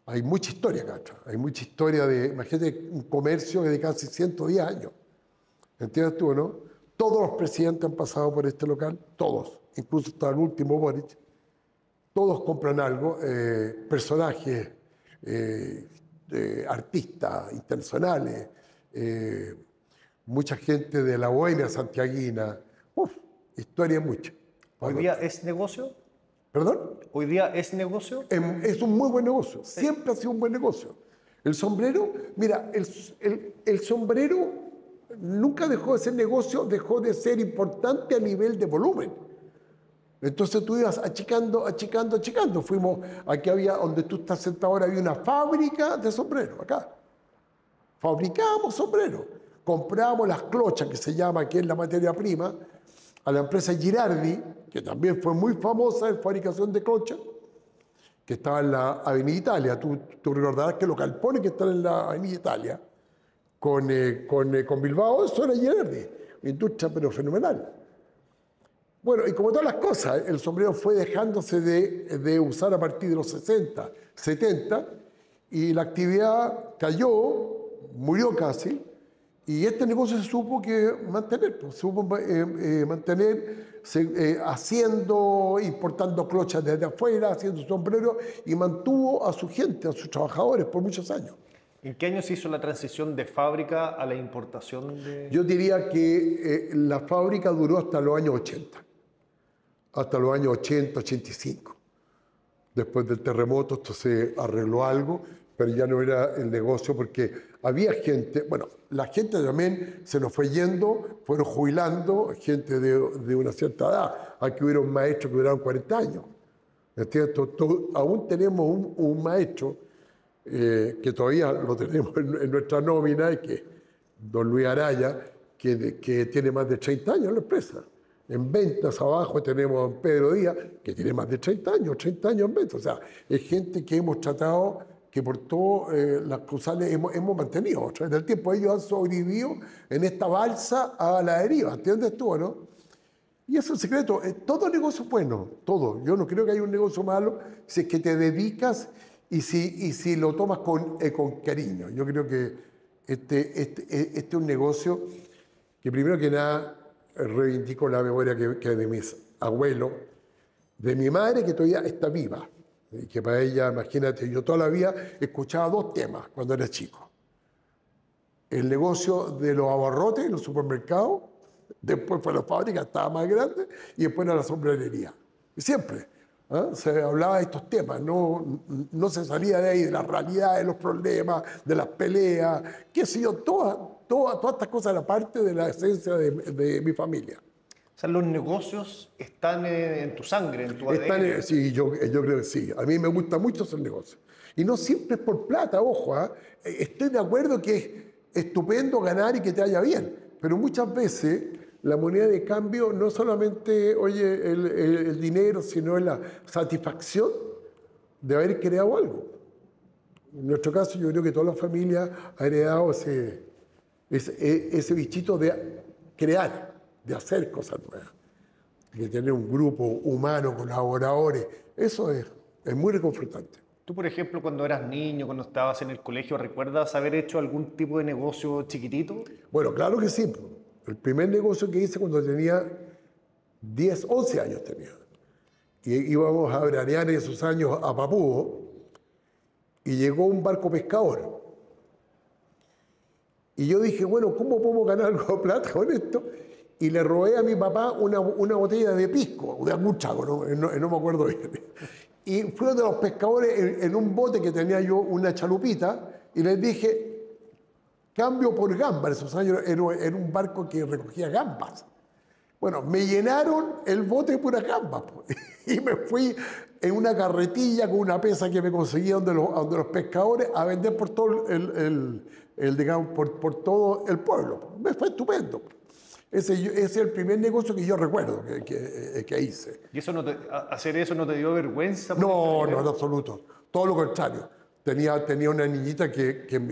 Hay mucha historia acá atrás. Hay mucha historia de, imagínate, un comercio de casi 110 años. ¿Entiendes tú, no? Todos los presidentes han pasado por este local, todos, incluso hasta el último Boric. Todos compran algo, personajes, artistas internacionales, mucha gente de la bohemia santiaguina. Historia mucha. ¿Hoy día es negocio? ¿Perdón? ¿Hoy día es negocio? Es un muy buen negocio, siempre ha sido un buen negocio. El sombrero, mira, el sombrero nunca dejó de ser negocio, dejó de ser importante a nivel de volumen. Entonces tú ibas achicando, achicando, achicando. Fuimos, aquí había, donde tú estás sentado ahora, había una fábrica de sombreros, acá. Fabricábamos sombreros. Comprábamos las clochas, que se llama, que es la materia prima, a la empresa Girardi, que también fue muy famosa en fabricación de clochas, que estaba en la Avenida Italia. Tú recordarás que los galpones que están en la Avenida Italia, con Bilbao, eso era Girardi. Industria, pero fenomenal. Bueno, y como todas las cosas, el sombrero fue dejándose de usar a partir de los 60, 70, y la actividad cayó, murió casi, y este negocio se supo que mantener, pues, se supo mantener haciendo, importando clochas desde afuera, haciendo sombreros, y mantuvo a su gente, a sus trabajadores por muchos años. ¿En qué año se hizo la transición de fábrica a la importación de...? Yo diría que la fábrica duró hasta los años 80. Hasta los años 80, 85. Después del terremoto esto se arregló algo, pero ya no era el negocio porque había gente, bueno, la gente también se nos fue yendo, fueron jubilando, gente de una cierta edad. Aquí hubieron maestros que duraron 40 años. Aún tenemos un maestro que todavía lo tenemos en nuestra nómina, y que don Luis Araya, que tiene más de 30 años en la empresa. En ventas abajo tenemos a don Pedro Díaz, que tiene más de 30 años en ventas. O sea, es gente que hemos tratado, que por todas las causales hemos mantenido. A través del tiempo ellos han sobrevivido en esta balsa a la deriva, ¿entiendes tú, no? Y ese es el secreto. Todo negocio es bueno, todo. Yo no creo que haya un negocio malo si es que te dedicas y si lo tomas con cariño. Yo creo que este es un negocio que primero que nada reivindico la memoria que de mis abuelos, de mi madre que todavía está viva, y que para ella, imagínate, yo toda la vida escuchaba dos temas cuando era chico. El negocio de los abarrotes en los supermercados, después fue la fábrica, estaba más grande, y después era la sombrerería. Y siempre se hablaba de estos temas, no se salía de ahí, de la realidad, de los problemas, de las peleas, qué sé yo, todas estas cosas eran parte de la esencia de mi familia. O sea, los negocios están en tu sangre, en tu ADN. Sí, yo creo que sí. A mí me gusta mucho hacer negocios. Y no siempre es por plata, ojo. Estoy de acuerdo que es estupendo ganar y que te vaya bien, pero muchas veces la moneda de cambio no solamente, oye, el dinero, sino la satisfacción de haber creado algo. En nuestro caso, yo creo que toda la familia ha heredado ese bichito de crear, de hacer cosas nuevas, de tener un grupo humano, colaboradores. Eso es muy reconfortante. Tú, por ejemplo, cuando eras niño, cuando estabas en el colegio, ¿recuerdas haber hecho algún tipo de negocio chiquitito? Bueno, claro que sí. El primer negocio que hice cuando tenía 10, 11 años tenía. Y íbamos a veranear en esos años a Papúo, y llegó un barco pescador. Y yo dije, bueno, ¿cómo podemos ganar algo de plata con esto? Y le robé a mi papá una botella de pisco, de algún trago, no me acuerdo bien. Y fui a los pescadores en un bote que tenía yo, una chalupita, y les dije, cambio por gambas. En esos años era un barco que recogía gambas. Bueno, me llenaron el bote de puras gambas, pues. Y me fui en una carretilla con una pesa que me conseguí donde los pescadores a vender por todo digamos, por todo el pueblo. Me fue estupendo. Ese es el primer negocio que yo recuerdo que hice. ¿Y hacer eso no te dio vergüenza? No, en absoluto. Todo lo contrario. Tenía una niñita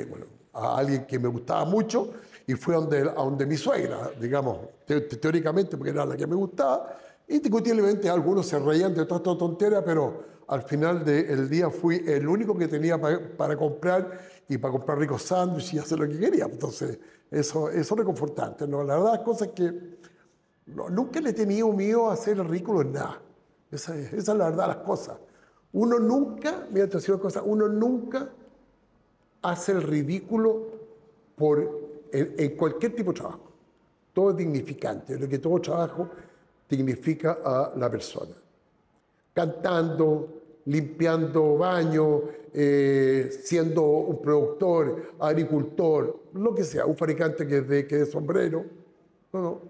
bueno, a alguien que me gustaba mucho, y fue a donde mi suegra, digamos, teóricamente, porque era la que me gustaba. Indiscutiblemente algunos se reían de toda esta tontera, pero al final del día fui el único que tenía para comprar, y para comprar ricos sándwiches y hacer lo que quería. Entonces, eso es reconfortante, ¿no? La verdad, cosas que nunca le he tenido miedo a hacer el ridículo en nada. Esa es la verdad, las cosas. Uno nunca, mira, te voy a decir una cosa, uno nunca hace el ridículo en cualquier tipo de trabajo. Todo es dignificante, lo que todo trabajo dignifica a la persona. cantando, limpiando baños, siendo un productor, agricultor, lo que sea, un fabricante que de sombrero. No, no.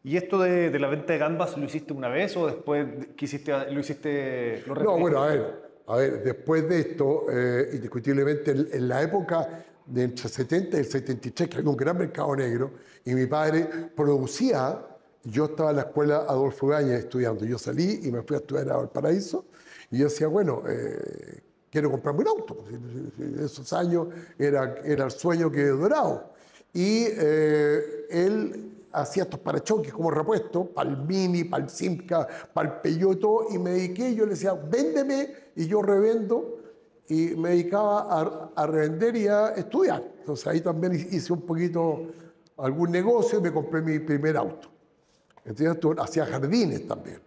¿Y esto de la venta de gambas lo hiciste una vez o después que lo hiciste, lo No, repetiste? bueno, a ver, después de esto, indiscutiblemente en la época de entre el 70 y el 73, que había un gran mercado negro, y mi padre producía, yo estaba en la escuela Adolfo Ibáñez estudiando, yo salí y me fui a estudiar a Valparaíso, y yo decía, bueno, quiero comprarme un auto, pues, en esos años era el sueño que dorado. Y él hacía estos parachoques como repuesto, para el Mini, para el Simca, para el Peugeot, y me dediqué, yo le decía, véndeme, y yo revendo, y me dedicaba a revender y a estudiar. Entonces ahí también hice un poquito algún negocio y me compré mi primer auto. Entonces hacía jardines también.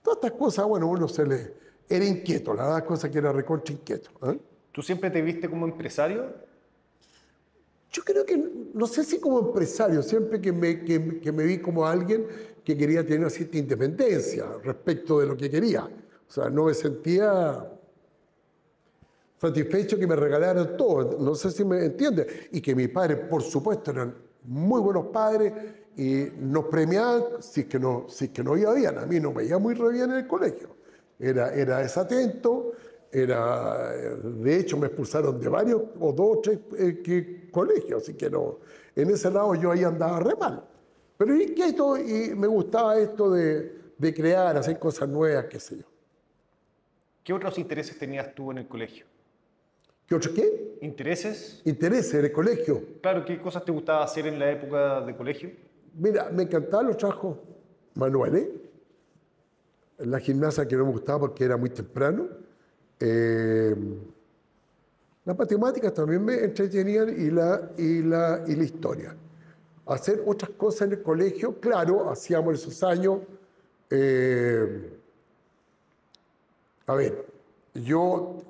Todas estas cosas, bueno, uno se le... Era inquieto, la verdad, cosa que era recontra inquieto. ¿Eh? ¿Tú siempre te viste como empresario? Yo creo que, no sé si como empresario, siempre que me vi como alguien que quería tener una cierta independencia respecto de lo que quería. O sea, no me sentía satisfecho que me regalaran todo. No sé si me entiende. Y que mis padres, por supuesto, eran muy buenos padres y nos premiaban si es que no iba bien. A mí no me iba muy re bien en el colegio. Era desatento. De hecho, me expulsaron de varios, o dos o tres colegios, así que no, en ese lado yo ahí andaba re mal. Pero inquieto y me gustaba esto de crear, hacer cosas nuevas, qué sé yo. ¿Qué otros intereses tenías tú en el colegio? ¿Qué otro qué? ¿Intereses? Intereses en el colegio. Claro, ¿qué cosas te gustaba hacer en la época de colegio? Mira, me encantaban los trabajos manuales. La gimnasia que no me gustaba porque era muy temprano. Las matemáticas también me entretenían y la historia. Hacer otras cosas en el colegio, claro, hacíamos esos años. A ver,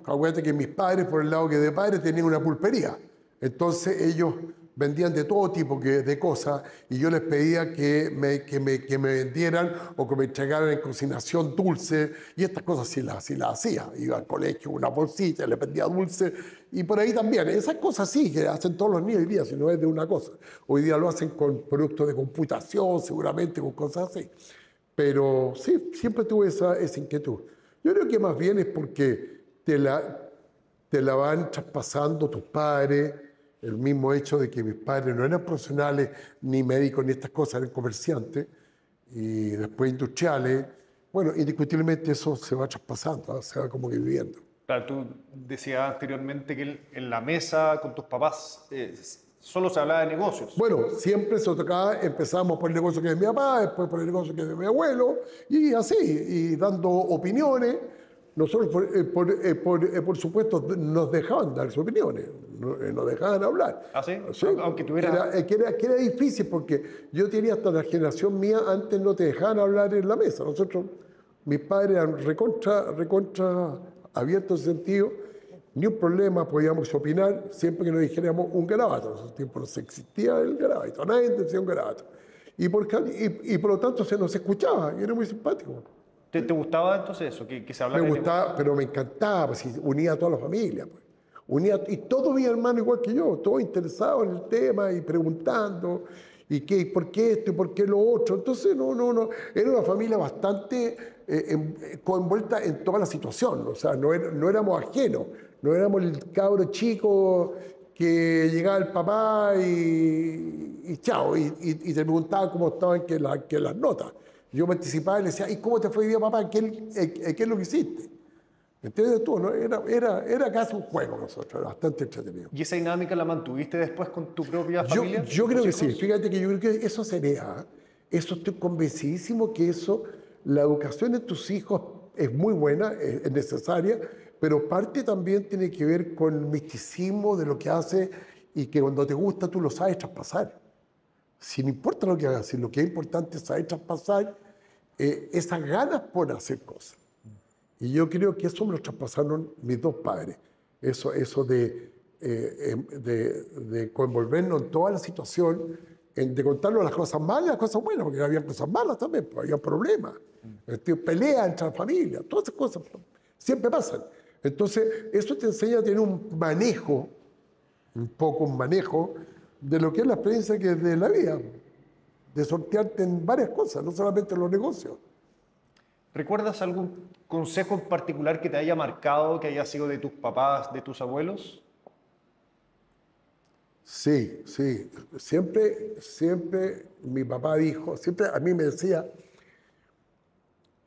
acuérdate que mis padres, por el lado que de padres, tenían una pulpería. Entonces ellos vendían de todo tipo de cosas y yo les pedía que me vendieran o que me entregaran en cocinación dulce y estas cosas sí las hacía. Iba al colegio, una bolsita, le vendía dulce y por ahí también. Esas cosas sí que hacen todos los niños hoy día, si no es de una cosa. Hoy día lo hacen con productos de computación, seguramente con cosas así. Pero sí, siempre tuve esa inquietud. Yo creo que más bien es porque te la van traspasando tus padres. El mismo hecho de que mis padres no eran profesionales, ni médicos, ni estas cosas, eran comerciantes, y después industriales. Bueno, indiscutiblemente eso se va traspasando, ¿eh? Se va como que viviendo. Claro, tú decías anteriormente que en la mesa con tus papás solo se hablaba de negocios. Bueno, siempre se tocaba, empezamos por el negocio que es de mi papá, después por el negocio que es de mi abuelo, y así, y dando opiniones. Nosotros, por supuesto, nos dejaban dar sus opiniones, nos dejaban hablar. ¿Ah, sí? Sí, Aunque tuviera... que era difícil porque yo tenía hasta la generación mía, antes no te dejaban hablar en la mesa. Nosotros, mis padres eran recontra abiertos en ese sentido, ni un problema, podíamos opinar siempre que nos dijéramos un garabato. En esos tiempos no existía el garabato, nadie decía un garabato. Y por lo tanto se nos escuchaba y era muy simpático. ¿Te gustaba entonces eso, que se hablara Me de gustaba, pero me encantaba, pues, unía a toda la familia. Pues. Y todos mis hermanos igual que yo, todos interesados en el tema y preguntando, por qué esto y por qué lo otro. Entonces, no, era una familia bastante envuelta en toda la situación, o sea, no éramos ajenos, no éramos el cabro chico que llegaba el papá y chao, y te preguntaba cómo estaban que las notas. Yo me anticipaba y le decía, ¿y cómo te fue hoy día, papá? ¿Qué es lo que hiciste? ¿Entiendes tú? ¿No? Era casi un juego nosotros, era bastante entretenido. ¿Y esa dinámica la mantuviste después con tu propia familia? Yo creo que sí, fíjate que yo creo que eso sería, eso estoy convencidísimo que la educación de tus hijos es muy buena, es necesaria, pero parte también tiene que ver con el misticismo de lo que hace y que cuando te gusta tú lo sabes traspasar. Si no importa lo que hagas, si lo que es importante es saber traspasar esas ganas por hacer cosas. Y yo creo que eso me lo traspasaron mis dos padres. Eso de convolvernos en toda la situación, de contarnos las cosas malas y las cosas buenas, porque había cosas malas también, pues había problemas. pelea entre la familia, todas esas cosas siempre pasan. Entonces, eso te enseña a tener un manejo, un poco un manejo de lo que es la experiencia que es de la vida, de sortearte en varias cosas, no solamente en los negocios. ¿Recuerdas algún consejo en particular que te haya marcado, que haya sido de tus papás, de tus abuelos? Sí, sí. Siempre mi papá dijo, siempre a mí me decía,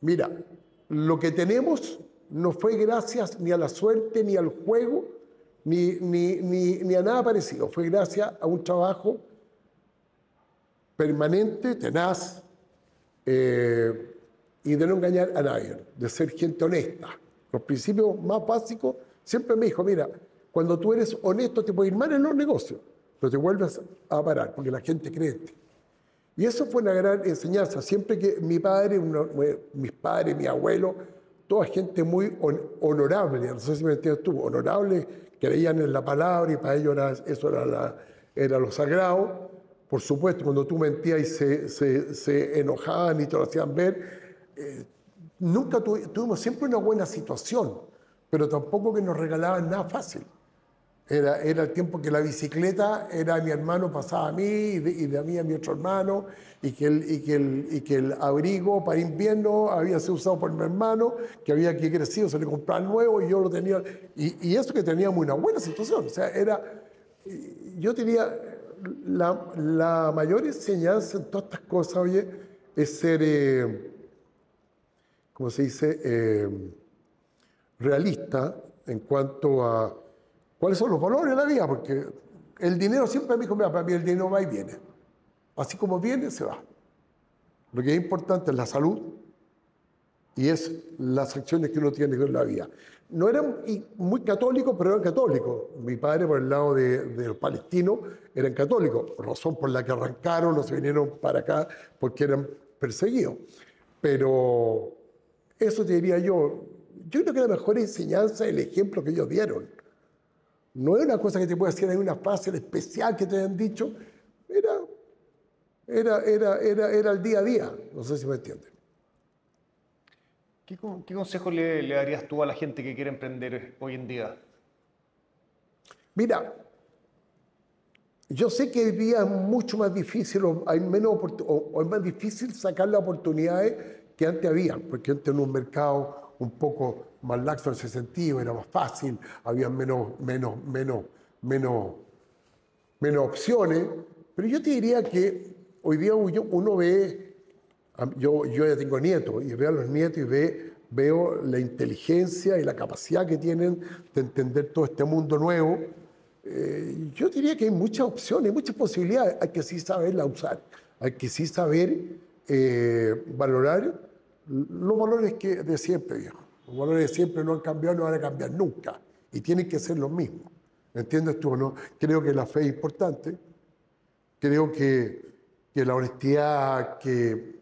mira, lo que tenemos no fue gracias ni a la suerte, ni al juego, ni a nada parecido. Fue gracias a un trabajo permanente, tenaz, y de no engañar a nadie, de ser gente honesta. Los principios más básicos, siempre me dijo, mira, cuando tú eres honesto te puede ir mal en los negocios, pero te vuelves a parar, porque la gente cree en ti. Y eso fue una gran enseñanza. Siempre que mi padre, mis padres, mi abuelo, toda gente muy honorable, no sé si me entiendes tú, honorable, creían en la palabra y para ellos eso era lo sagrado. Por supuesto, cuando tú mentías y se enojaban y te lo hacían ver, nunca tuvimos siempre una buena situación, pero tampoco que nos regalaban nada fácil. Era el tiempo que la bicicleta era mi hermano, pasaba a mí y de mí a mi otro hermano, y que el abrigo para invierno había sido usado por mi hermano, que había que crecido, se le compraba nuevo y yo lo tenía. Y eso que teníamos una buena situación. O sea, yo tenía la mayor enseñanza en todas estas cosas, oye, es ser, ¿cómo se dice?, realista en cuanto a cuáles son los valores de la vida, porque el dinero siempre me dijo, mira, para mí el dinero va y viene. Así como viene, se va. Lo que es importante es la salud y es las acciones que uno tiene en la vida. No eran muy católicos, pero eran católicos. Mi padre, por el lado de los palestinos, eran católicos, razón por la que arrancaron, no se vinieron para acá porque eran perseguidos. Pero eso te diría yo creo que la mejor enseñanza es el ejemplo que ellos dieron. No es una cosa que te pueda decir, hay una frase especial que te hayan dicho, era el día a día, no sé si me entienden. ¿Qué consejo le darías tú a la gente que quiere emprender hoy en día? Mira, yo sé que hoy día es mucho más difícil, o es más difícil sacar las oportunidades que antes había, porque antes en un mercado un poco más laxo en ese sentido, era más fácil, había menos opciones, pero yo te diría que hoy día uno ve, yo ya tengo nietos, y veo a los nietos y veo la inteligencia y la capacidad que tienen de entender todo este mundo nuevo. Yo diría que hay muchas opciones, muchas posibilidades, hay que sí saberla usar, hay que sí saber valorar los valores de siempre, viejo. Los valores de siempre no han cambiado, no van a cambiar nunca. Y tienen que ser los mismos. ¿Entiendes tú o no? Creo que la fe es importante. Creo que la honestidad, que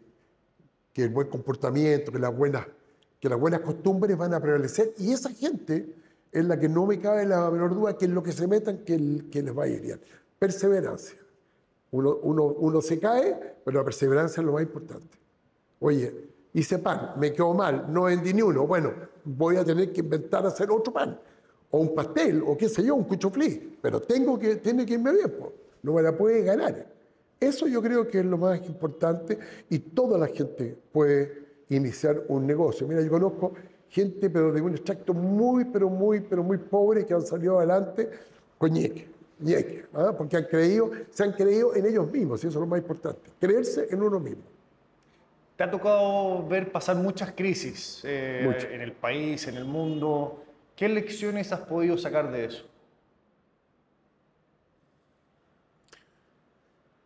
el buen comportamiento, que las buenas costumbres van a prevalecer. Y esa gente es la que no me cabe la menor duda que en lo que se metan que les va a ir bien. Perseverancia. Uno se cae, pero la perseverancia es lo más importante. Oye, hice pan, me quedó mal, no vendí ni uno. Bueno, voy a tener que inventar hacer otro pan, o un pastel, o qué sé yo, un cuchuflí. Pero tiene que irme bien, pues. No me la puede ganar. Eso yo creo que es lo más importante y toda la gente puede iniciar un negocio. Mira, yo conozco gente, pero de un extracto muy pobre que han salido adelante con ñeque, ¿ah? Porque se han creído en ellos mismos, y eso es lo más importante, creerse en uno mismo. Te ha tocado ver pasar muchas crisis en el país, en el mundo. ¿Qué lecciones has podido sacar de eso?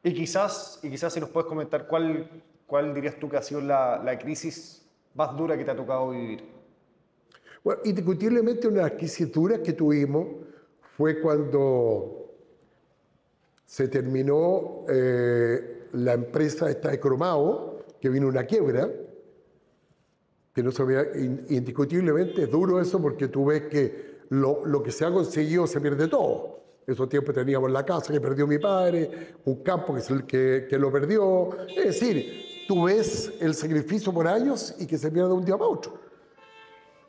Y quizás si nos puedes comentar cuál dirías tú que ha sido la crisis más dura que te ha tocado vivir. Bueno, indiscutiblemente una de las crisis duras que tuvimos fue cuando se terminó la empresa esta de Cromao, que vino una quiebra, que no se veía, indiscutiblemente es duro eso porque tú ves que lo que se ha conseguido se pierde todo. Esos tiempos teníamos la casa que perdió mi padre, un campo que lo perdió. Es decir, tú ves el sacrificio por años y que se pierde de un día para otro.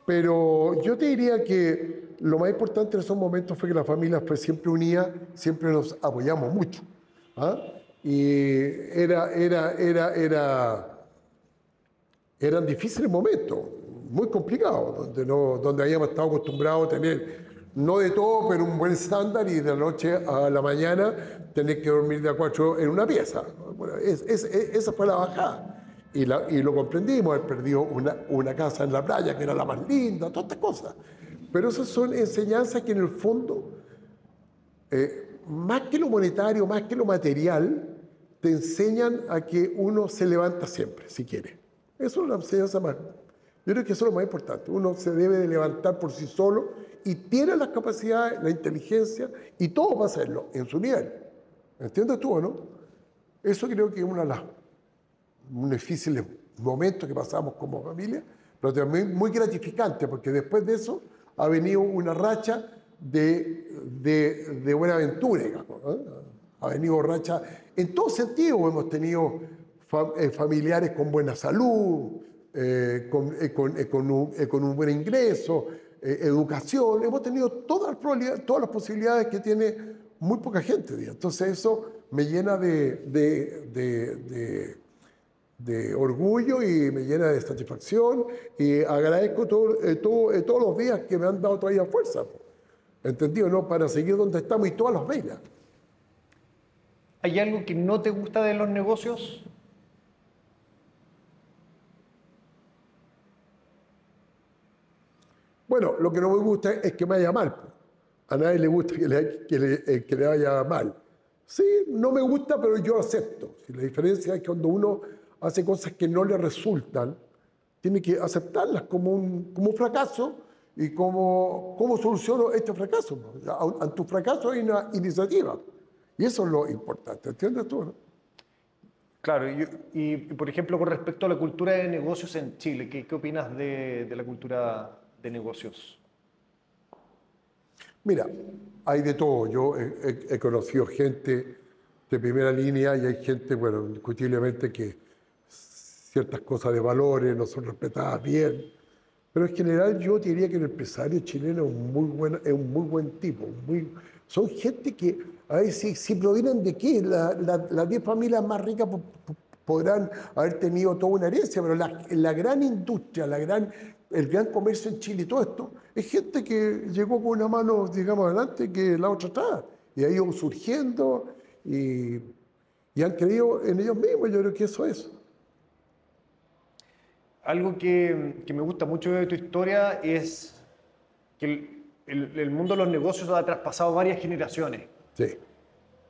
Pero yo te diría que lo más importante en esos momentos fue que la familia fue siempre unida, siempre nos apoyamos mucho. ¿Ah? Y eran difíciles momentos, muy complicados, donde habíamos estado acostumbrados a tener, no de todo, pero un buen estándar y de la noche a la mañana tener que dormir de a 4 en una pieza. Bueno, esa fue la bajada. Y lo comprendimos, haber perdido una casa en la playa que era la más linda, todas estas cosas. Pero esas son enseñanzas que en el fondo, más que lo monetario, más que lo material, te enseñan a que uno se levanta siempre, si quiere. Eso es la enseñanza más. Yo creo que eso es lo más importante. Uno se debe de levantar por sí solo y tiene las capacidades, la inteligencia y todo para hacerlo en su nivel. ¿Entiendes tú o no? Eso creo que es uno de los difíciles momentos que pasamos como familia, pero también muy gratificante, porque después de eso ha venido una racha de buena aventura, digamos, ¿eh? Ha venido racha en todo sentido. Hemos tenido familiares con buena salud, con un buen ingreso, educación. Hemos tenido todas las posibilidades que tiene muy poca gente. Entonces eso me llena de orgullo y me llena de satisfacción y agradezco todos los días que me han dado todavía fuerza, ¿entendido? ¿No? Para seguir donde estamos y todas las velas. ¿Hay algo que no te gusta de los negocios? Bueno, lo que no me gusta es que me vaya mal. A nadie le gusta que le vaya mal. Sí, no me gusta, pero yo acepto. La diferencia es que cuando uno hace cosas que no le resultan, tiene que aceptarlas como un fracaso y cómo soluciono este fracaso. Ante un fracaso hay una iniciativa. Y eso es lo importante, ¿entiendes tú, no? Claro, y por ejemplo, con respecto a la cultura de negocios en Chile, ¿qué opinas de la cultura de negocios? Mira, hay de todo. Yo he conocido gente de primera línea y hay gente, bueno, indiscutiblemente que ciertas cosas de valores no son respetadas bien. Pero en general yo diría que el empresario chileno es un muy buen tipo. Son gente que, a ver si provienen de qué, las 10 familias más ricas podrán haber tenido toda una herencia, pero la gran industria, el gran comercio en Chile y todo esto, es gente que llegó con una mano, digamos, adelante que la otra atrás. Y ha ido surgiendo y han creído en ellos mismos. Yo creo que eso es. Algo que me gusta mucho de tu historia es que el mundo de los negocios ha traspasado varias generaciones. Sí.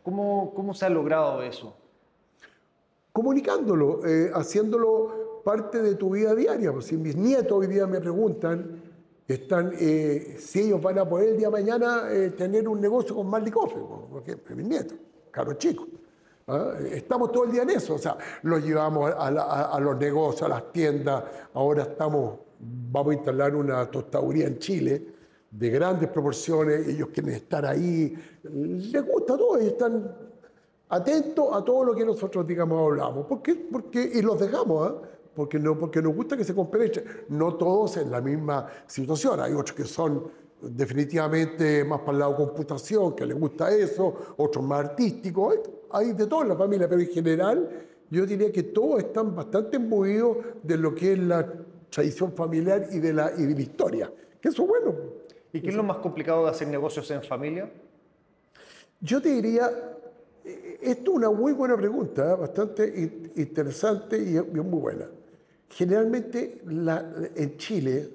¿Cómo se ha logrado eso? Comunicándolo, haciéndolo parte de tu vida diaria. Pues si mis nietos hoy día me preguntan si ellos van a poder el día de mañana tener un negocio con Marley Coffee, porque mis nietos, caros chicos. ¿Ah? Estamos todo el día en eso, o sea, los llevamos a los negocios, a las tiendas. Ahora vamos a instalar una tostaduría en Chile de grandes proporciones. Ellos quieren estar ahí, les gusta todo, ellos están atentos a todo lo que nosotros, digamos, hablamos. ¿Por qué? Y los dejamos, ¿eh? Porque nos gusta que se compenetren. No todos en la misma situación, hay otros que son definitivamente más para el lado de computación, que les gusta eso, otros más artísticos. Hay de todo en la familia, pero en general yo diría que todos están bastante imbuidos de lo que es la tradición familiar y de la historia, que eso es bueno. ¿Y qué es lo más complicado de hacer negocios en familia? Yo te diría, esto es una muy buena pregunta, bastante interesante y es muy buena. Generalmente en Chile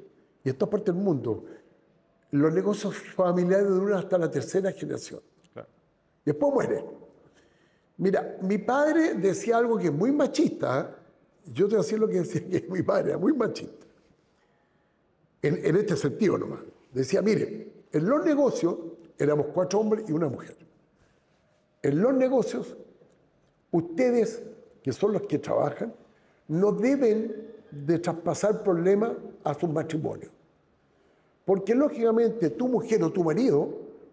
y en todas partes del mundo, los negocios familiares duran hasta la tercera generación. Claro. Y después mueren. Mira, mi padre decía algo que es muy machista. Yo te voy a decir lo que decía que mi padre era muy machista. En este sentido nomás. Decía, mire, en los negocios éramos 4 hombres y una mujer. En los negocios, ustedes, que son los que trabajan, no deben de traspasar problemas a sus matrimonios. Porque lógicamente tu mujer o tu marido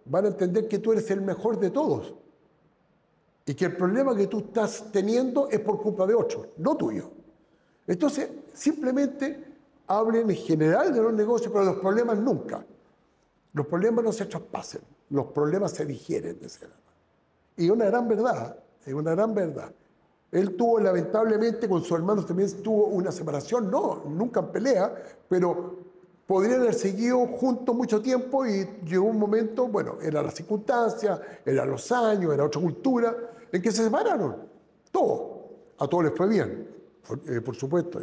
van a entender que tú eres el mejor de todos. y que el problema que tú estás teniendo es por culpa de otro, no tuyo. Entonces, simplemente hablen en general de los negocios, pero los problemas nunca. Los problemas no se traspasen, los problemas se digieren, decía. Y es una gran verdad, es una gran verdad. Él tuvo, lamentablemente, con sus hermanos también tuvo una separación, no, nunca en pelea, pero podrían haber seguido juntos mucho tiempo y llegó un momento, bueno, era la circunstancia, eran los años, era otra cultura, en que se separaron, todo. A todos les fue bien, por supuesto.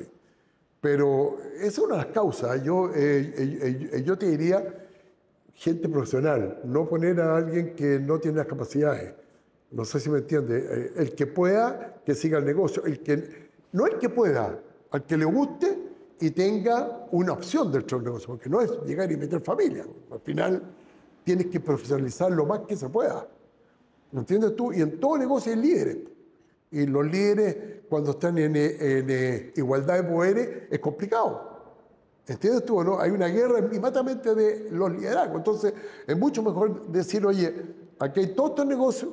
Pero esa es una de las causas. Yo te diría, gente profesional, no poner a alguien que no tiene las capacidades. No sé si me entiende. El que pueda, que siga el negocio. No el que pueda, al que le guste y tenga una opción dentro del negocio, porque no es llegar y meter familia. Al final tienes que profesionalizar lo más que se pueda. ¿Me entiendes tú? Y en todo negocio hay líderes. Y los líderes, cuando están en igualdad de poderes, es complicado. ¿Entiendes tú o no? Hay una guerra inmediatamente de los liderazgos. Entonces, es mucho mejor decir, oye, aquí hay todos estos negocios,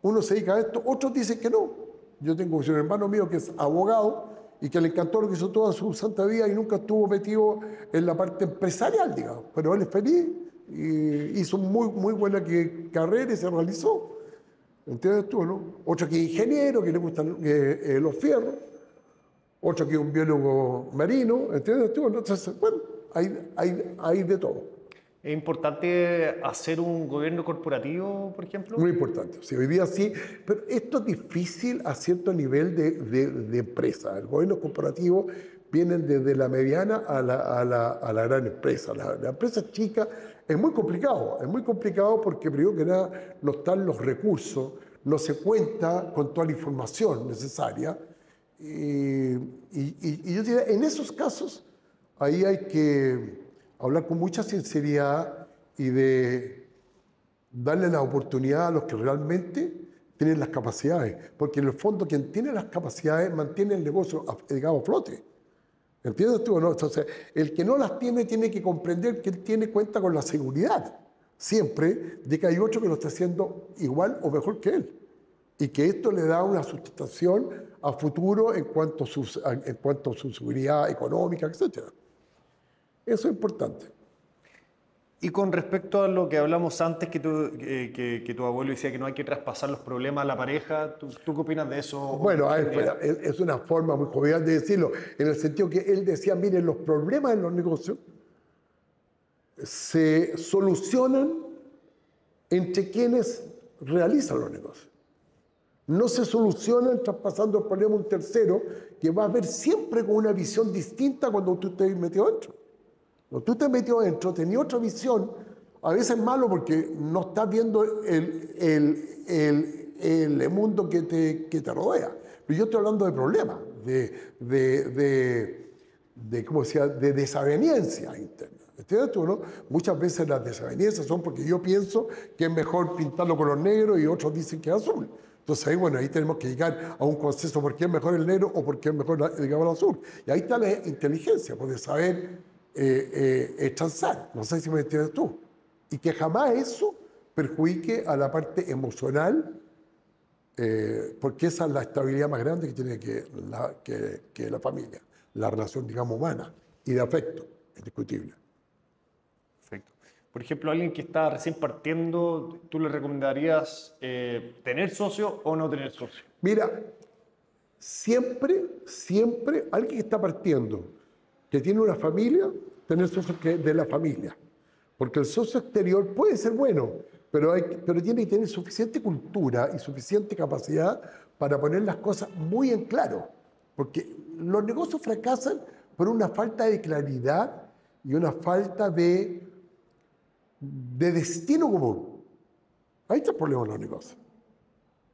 uno se dedica a esto, otros dicen que no. Yo tengo un hermano mío que es abogado y que le encantó lo que hizo toda su santa vida y nunca estuvo metido en la parte empresarial, digamos. Pero él es feliz y hizo muy buena carrera y se realizó. ¿Entiendes tú, no? Otro que es ingeniero, que le gustan los fierros. Otro que es un biólogo marino. ¿Entiendes tú? Entonces, bueno, hay de todo. ¿Es importante hacer un gobierno corporativo, por ejemplo? Muy importante. Sí, hoy día sí, pero esto es difícil a cierto nivel de empresa. El gobierno corporativo viene desde la mediana a la gran empresa. La empresa chica es muy complicado porque primero que nada no están los recursos, no se cuenta con toda la información necesaria. Y yo diría, en esos casos, ahí hay que hablar con mucha sinceridad y de darle la oportunidad a los que realmente tienen las capacidades, porque en el fondo quien tiene las capacidades mantiene el negocio, digamos, a flote. ¿Entiendes tú o no? Entonces, el que no las tiene que comprender que él cuenta con la seguridad siempre de que hay otro que lo está haciendo igual o mejor que él. Y que esto le da una sustentación a futuro en cuanto a su seguridad económica, etc. Eso es importante. Y con respecto a lo que hablamos antes, que tu abuelo decía que no hay que traspasar los problemas a la pareja, ¿tú qué opinas de eso? Bueno, es una forma muy jovial de decirlo, en el sentido que él decía, miren, los problemas en los negocios se solucionan entre quienes realizan los negocios. No se solucionan traspasando el problema a un tercero que va a ver siempre con una visión distinta cuando tú estés metido dentro. Cuando tú te metido adentro, tenías otra visión, a veces malo porque no estás viendo el mundo que te rodea. Pero yo estoy hablando de problemas, ¿cómo decía? De desaveniencia interna. ¿Entiendes tú, no? Muchas veces las desavenencias son porque yo pienso que es mejor pintarlo color negro y otros dicen que es azul. Entonces ahí tenemos que llegar a un consenso por qué es mejor el negro o por qué es mejor, digamos, el azul. Y ahí está la inteligencia, de saber transar. No sé si me entiendes tú. Y que jamás eso perjudique a la parte emocional, porque esa es la estabilidad más grande que tiene que la familia, la relación, digamos, humana y de afecto, indiscutible. Perfecto. Por ejemplo, a alguien que está recién partiendo, ¿tú le recomendarías tener socio o no tener socio? Mira, siempre, alguien que está partiendo, que tiene una familia, tener socios de la familia. Porque el socio exterior puede ser bueno, pero tiene que tener suficiente cultura y suficiente capacidad para poner las cosas muy en claro. Porque los negocios fracasan por una falta de claridad y una falta de destino común. Ahí está el problema de los negocios.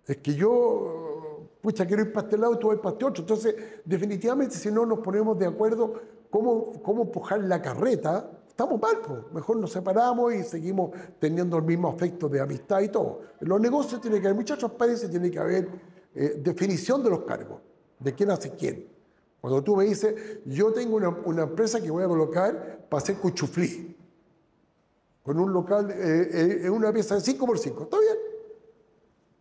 Es que yo, quiero ir para este lado y tú vas para este otro. Entonces, definitivamente, si no nos ponemos de acuerdo cómo empujar la carreta, estamos mal, pues. Mejor nos separamos y seguimos teniendo el mismo afecto de amistad y todo. En los negocios tiene que haber mucha transparencia, tiene que haber definición de los cargos, de quién hace quién. Cuando tú me dices, yo tengo una empresa que voy a colocar para hacer cuchuflí, con un local, en una pieza de 5x5, ¿está bien?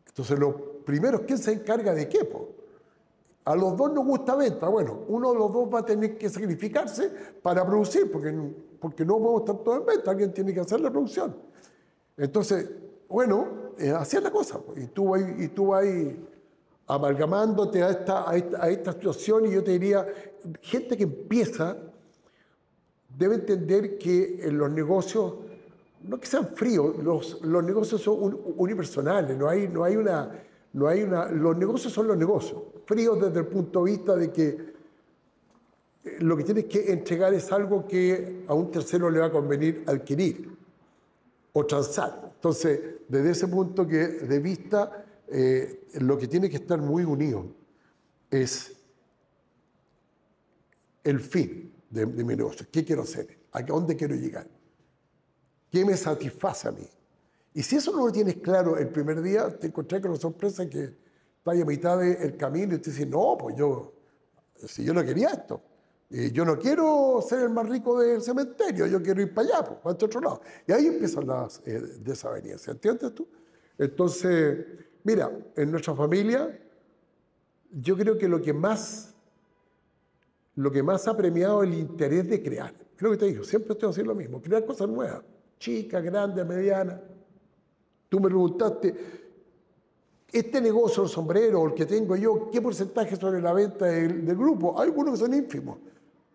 Entonces primero, ¿quién se encarga de qué? Po? A los dos nos gusta venta. Bueno, uno de los dos va a tener que sacrificarse para producir, porque no podemos estar todos en venta. Alguien tiene que hacer la producción. Entonces, bueno, así es la cosa. Po. Y tú vas amalgamándote a esta situación, y yo te diría, gente que empieza debe entender que en los negocios, no que sean fríos, los negocios son unipersonales, los negocios son los negocios, fríos desde el punto de vista de que lo que tienes que entregar es algo que a un tercero le va a convenir adquirir o transar. Entonces, desde ese punto de vista, lo que tiene que estar muy unido es el fin de mi negocio. ¿Qué quiero hacer? ¿A dónde quiero llegar? ¿Qué me satisface a mí? Y si eso no lo tienes claro el primer día, te encontrás con la sorpresa que estás a mitad del camino y te dices, no, pues si yo no quería esto. Yo no quiero ser el más rico del cementerio, yo quiero ir para allá, pues, para otro lado. Y ahí empiezan las desavenencias, ¿entiendes tú? Entonces, mira, en nuestra familia, yo creo que lo que más ha premiado el interés de crear. Creo que te digo, siempre estoy haciendo lo mismo, crear cosas nuevas, chicas, grandes, medianas. Tú me preguntaste, este negocio, el sombrero, el que tengo yo, ¿qué porcentaje sobre la venta del grupo? Hay algunos que son ínfimos,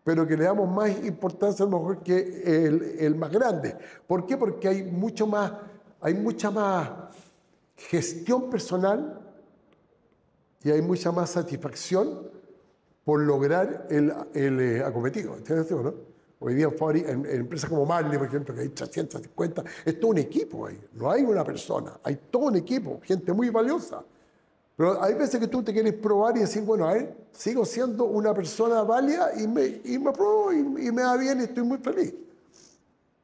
pero que le damos más importancia a lo mejor que el más grande. ¿Por qué? Porque hay mucha más gestión personal y hay mucha más satisfacción por lograr el acometido. ¿Entiendes, no? Hoy día en empresas como Marley, por ejemplo, que hay 350, es todo un equipo ahí. No hay una persona, hay todo un equipo, gente muy valiosa. Pero hay veces que tú te quieres probar y decir, bueno, a ver, sigo siendo una persona válida y me pruebo y me va bien y estoy muy feliz.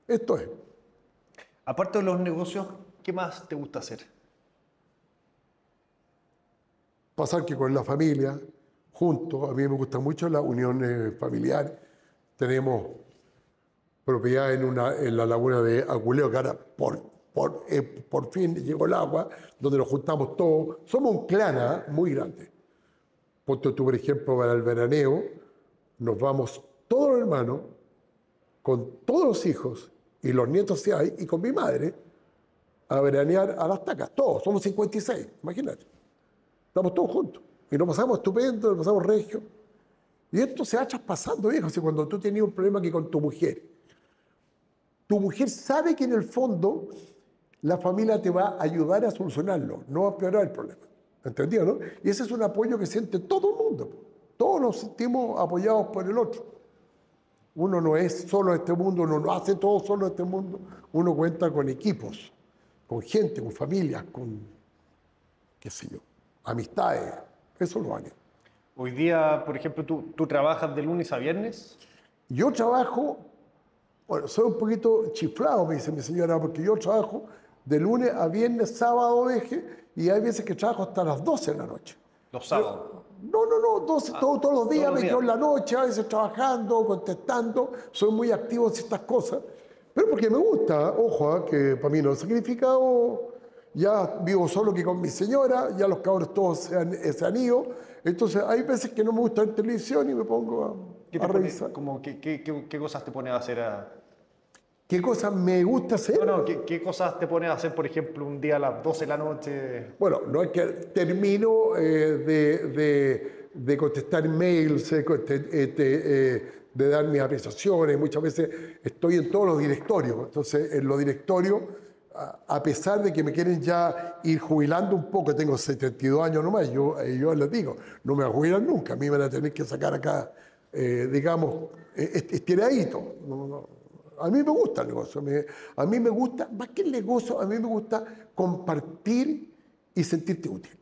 Esto es. Aparte de los negocios, ¿qué más te gusta hacer? Pasar que con la familia, juntos, a mí me gusta mucho la unión familiar. Tenemos propiedad en la laguna de Aguleo, que ahora por fin llegó el agua, donde nos juntamos todos. Somos un clan muy grande. Ponte tú, por ejemplo, para el veraneo, nos vamos todos los hermanos, con todos los hijos, y los nietos si hay, y con mi madre, a veranear a las Tacas. Todos, somos 56, imagínate. Estamos todos juntos. Y nos pasamos estupendo, nos pasamos regio. Y esto se va traspasando, viejo. Si cuando tú tenías un problema que con tu mujer sabe que en el fondo la familia te va a ayudar a solucionarlo, no a empeorar el problema. ¿Entendido, no? Y ese es un apoyo que siente todo el mundo. Todos nos sentimos apoyados por el otro. Uno no es solo este mundo, uno no hace todo solo este mundo. Uno cuenta con equipos, con gente, con familias, con, qué sé yo, amistades. Eso lo vale. Hoy día, por ejemplo, ¿tú trabajas de lunes a viernes? Yo trabajo, bueno, soy un poquito chiflado, me dice mi señora, porque yo trabajo de lunes a viernes, sábado, deje, y hay veces que trabajo hasta las 12 de la noche. ¿Los sábados? No, 12, todos los días me quedo en la noche, a veces trabajando, contestando, soy muy activo en ciertas cosas, pero porque me gusta, ojo, que para mí no es sacrificado, ya vivo solo que con mi señora, ya los cabros todos se han ido, entonces hay veces que no me gusta ver televisión y me pongo a revisar. ¿Qué cosas te pones a hacer? ¿Qué cosas me gusta hacer? ¿Qué cosas te pones a hacer, por ejemplo, un día a las 12 de la noche? Bueno, no es que termino de contestar mails, de dar mis apreciaciones. Muchas veces estoy en todos los directorios. Entonces, en los directorios, a pesar de que me quieren ya ir jubilando un poco, tengo 72 años nomás, yo les digo, no me voy a jubilar nunca. A mí me van a tener que sacar acá, digamos, estiradito. A mí me gusta el negocio, a mí me gusta, más que el negocio, a mí me gusta compartir y sentirte útil.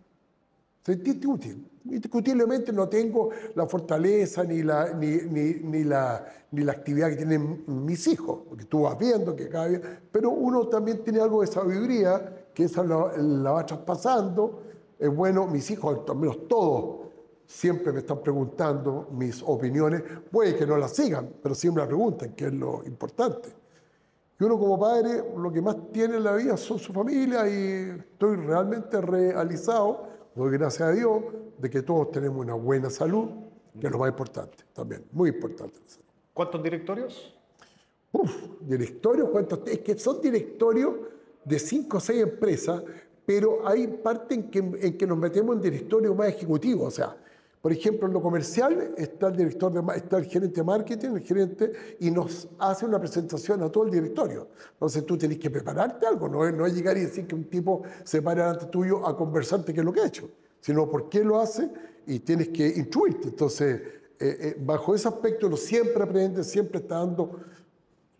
Sentirte útil. Indiscutiblemente no tengo la fortaleza ni la actividad que tienen mis hijos, porque tú vas viendo que cada día, pero uno también tiene algo de sabiduría, que esa la va traspasando. Es bueno, mis hijos, al menos todos, siempre me están preguntando mis opiniones, puede que no las sigan, pero siempre me preguntan, que es lo importante. Y uno como padre, lo que más tiene en la vida son su familia y estoy realmente realizado Doy gracias a Dios de que todos tenemos una buena salud, que es lo más importante también, muy importante. ¿Cuántos directorios? Directorios, ¿cuántos? Es que son directorios de 5 o 6 empresas, pero hay parte en que nos metemos en directorio más ejecutivo. O sea, por ejemplo, en lo comercial está está el gerente de marketing, el gerente, y nos hace una presentación a todo el directorio. Entonces tú tenés que prepararte algo, no es llegar y decir que un tipo se para delante tuyo a conversarte qué es lo que ha hecho, sino por qué lo hace y tienes que instruirte. Entonces, bajo ese aspecto uno siempre aprende, siempre está dando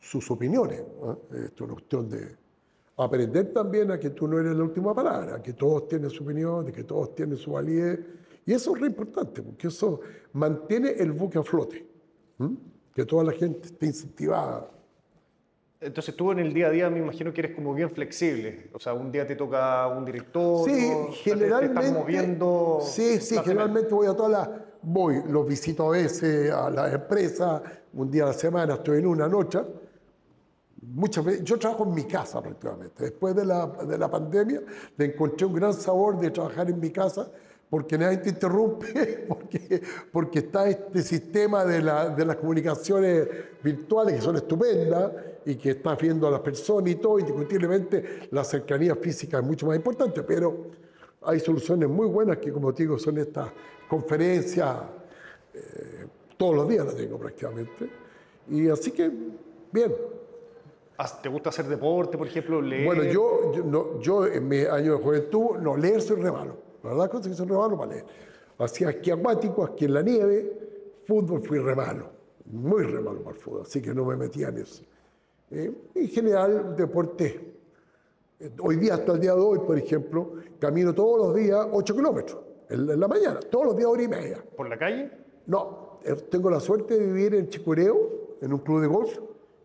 sus opiniones, ¿no? Esto es una cuestión de aprender también a que tú no eres la última palabra, que todos tienen su opinión, de que todos tienen su validez. Y eso es re importante, porque eso mantiene el buque a flote, que toda la gente esté incentivada. Entonces tú en el día a día me imagino que eres como bien flexible. O sea, un día te toca un directorio, Sí, generalmente. te estás moviendo. Sí, generalmente voy a los visito a veces a las empresas, un día a la semana estoy en una noche. Muchas veces, yo trabajo en mi casa prácticamente. Después de la pandemia le encontré un gran sabor de trabajar en mi casa, porque nadie te interrumpe, porque está este sistema de las comunicaciones virtuales que son estupendas y que estás viendo a las personas y todo. Indiscutiblemente la cercanía física es mucho más importante, pero hay soluciones muy buenas que, como te digo, son estas conferencias, todos los días las tengo prácticamente. Y así que, bien. ¿Te gusta hacer deporte, por ejemplo, leer? Bueno, yo en mi año de juventud, no, leer soy re malo. La verdad es que soy re malo para leer. Hacía esquí acuático, esquí en la nieve, fútbol fui re malo, muy re malo para el fútbol, así que no me metía en eso. En general, deporte. Hoy día, hasta el día de hoy, por ejemplo, camino todos los días 8 kilómetros, en la mañana, todos los días 1 hora y media. ¿Por la calle? No, tengo la suerte de vivir en Chicureo, en un club de golf,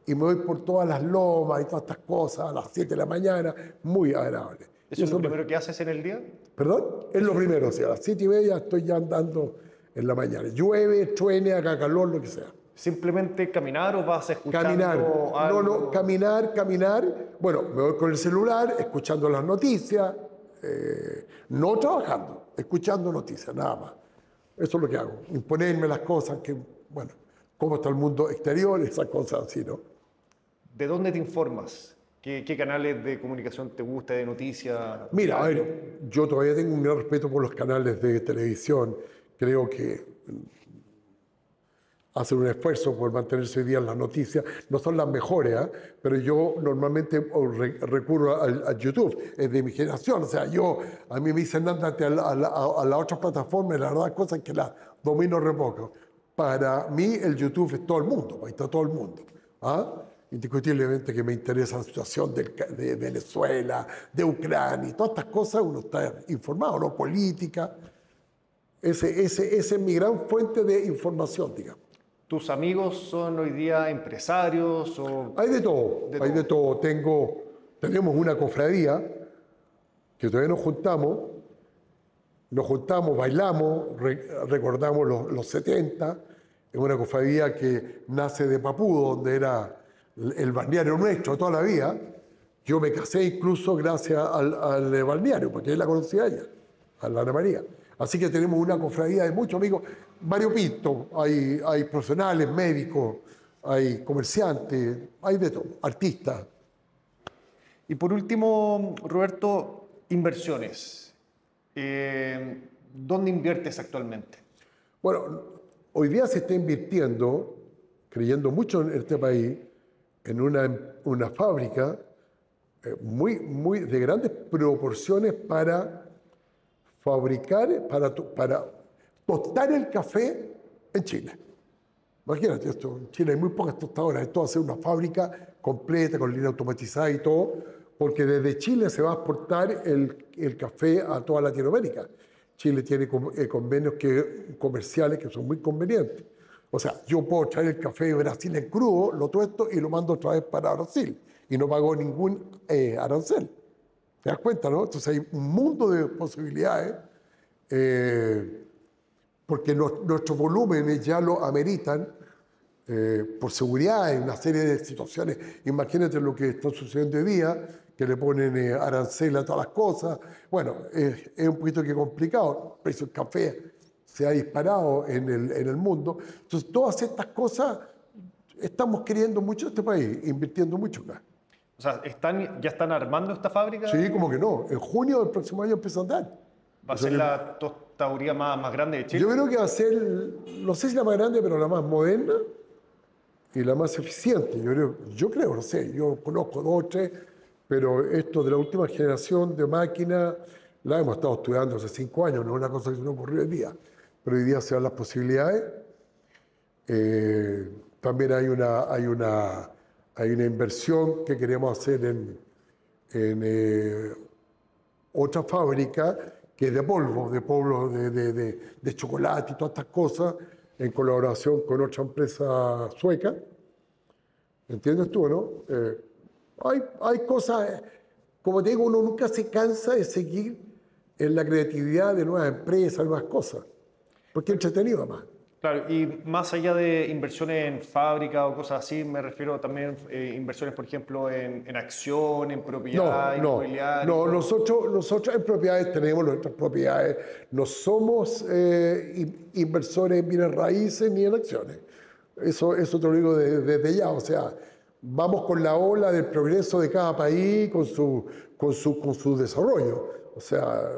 y me voy por todas las lomas y todas estas cosas a las 7 de la mañana, muy agradable. ¿Eso es lo primero que haces en el día? ¿Perdón? Es lo primero, o sea, a las 7:30 estoy ya andando en la mañana. Llueve, truene, haga calor, lo que sea. ¿Simplemente caminar o vas escuchando Caminar. algo? No, caminar. Bueno, me voy con el celular, escuchando las noticias, no trabajando, escuchando noticias, nada más. Eso es lo que hago, imponerme las cosas que, bueno, cómo está el mundo exterior, esas cosas así, ¿no? ¿De dónde te informas? ¿Qué canales de comunicación te gusta, de noticias? Mira, a ver, yo todavía tengo un gran respeto por los canales de televisión. Creo que hacen un esfuerzo por mantenerse hoy día en las noticias. No son las mejores, pero yo normalmente recurro a YouTube. Es de mi generación. O sea, a mí me dicen, ándate a la otra plataforma, y la verdad, cosas que las domino re poco. Para mí, el YouTube es todo el mundo, ahí está todo el mundo. Indiscutiblemente que me interesa la situación de Venezuela, de Ucrania, y todas estas cosas uno está informado, ¿no? Política. Esa es mi gran fuente de información, digamos. ¿Tus amigos son hoy día empresarios? Hay de todo, hay de todo. Tenemos una cofradía que todavía nos juntamos, bailamos, recordamos los 70. Es una cofradía que nace de Papudo, donde era el balneario nuestro toda la vida. Yo me casé incluso gracias al balneario, porque él la conocía a ella, a la Ana María. Así que tenemos una cofradía de muchos amigos, variopinto. Hay profesionales, médicos, hay comerciantes, hay de todo, artistas. Y por último, Roberto, inversiones. ¿Dónde inviertes actualmente? Bueno, hoy día se está invirtiendo, creyendo mucho en este país, en una fábrica muy de grandes proporciones para fabricar, para tostar el café en Chile. Imagínate esto, en Chile hay muy pocas tostadoras, esto va a ser una fábrica completa, con línea automatizada y todo, porque desde Chile se va a exportar el café a toda Latinoamérica. Chile tiene convenios comerciales que son muy convenientes. O sea, yo puedo traer el café de Brasil en crudo, lo tuesto y lo mando otra vez para Brasil. Y no pago ningún arancel. ¿Te das cuenta, no? Entonces hay un mundo de posibilidades, porque nuestros volúmenes ya lo ameritan. por seguridad en una serie de situaciones. Imagínate lo que está sucediendo hoy día, que le ponen arancel a todas las cosas. Bueno, es un poquito que complicado. El precio del café se ha disparado en el mundo. Entonces, todas estas cosas estamos queriendo mucho este país, invirtiendo mucho acá. O sea, ¿ya están armando esta fábrica? Sí, como que no. En junio del próximo año empieza a andar. ¿Va a ser la tostaduría más grande de Chile? Yo creo que va a ser, no sé si la más grande, pero la más moderna y la más eficiente. Yo creo, no sé, yo conozco 2 o 3, pero esto de la última generación de máquinas la hemos estado estudiando hace 5 años, no es una cosa que se nos ocurrió hoy día, pero hoy día se dan las posibilidades. También hay una inversión que queremos hacer en otra fábrica que es de chocolate y todas estas cosas, en colaboración con otra empresa sueca. ¿Entiendes tú, no? Hay cosas, como te digo, uno nunca se cansa de seguir en la creatividad de nuevas empresas, nuevas cosas, porque es entretenido además. Claro, y más allá de inversiones en fábrica o cosas así, me refiero también a inversiones, por ejemplo, en acción, en propiedad inmobiliaria. No, nosotros en propiedades tenemos nuestras propiedades. No somos inversores en bienes raíces ni en acciones. Eso te lo digo desde ya. O sea, vamos con la ola del progreso de cada país con su desarrollo. O sea,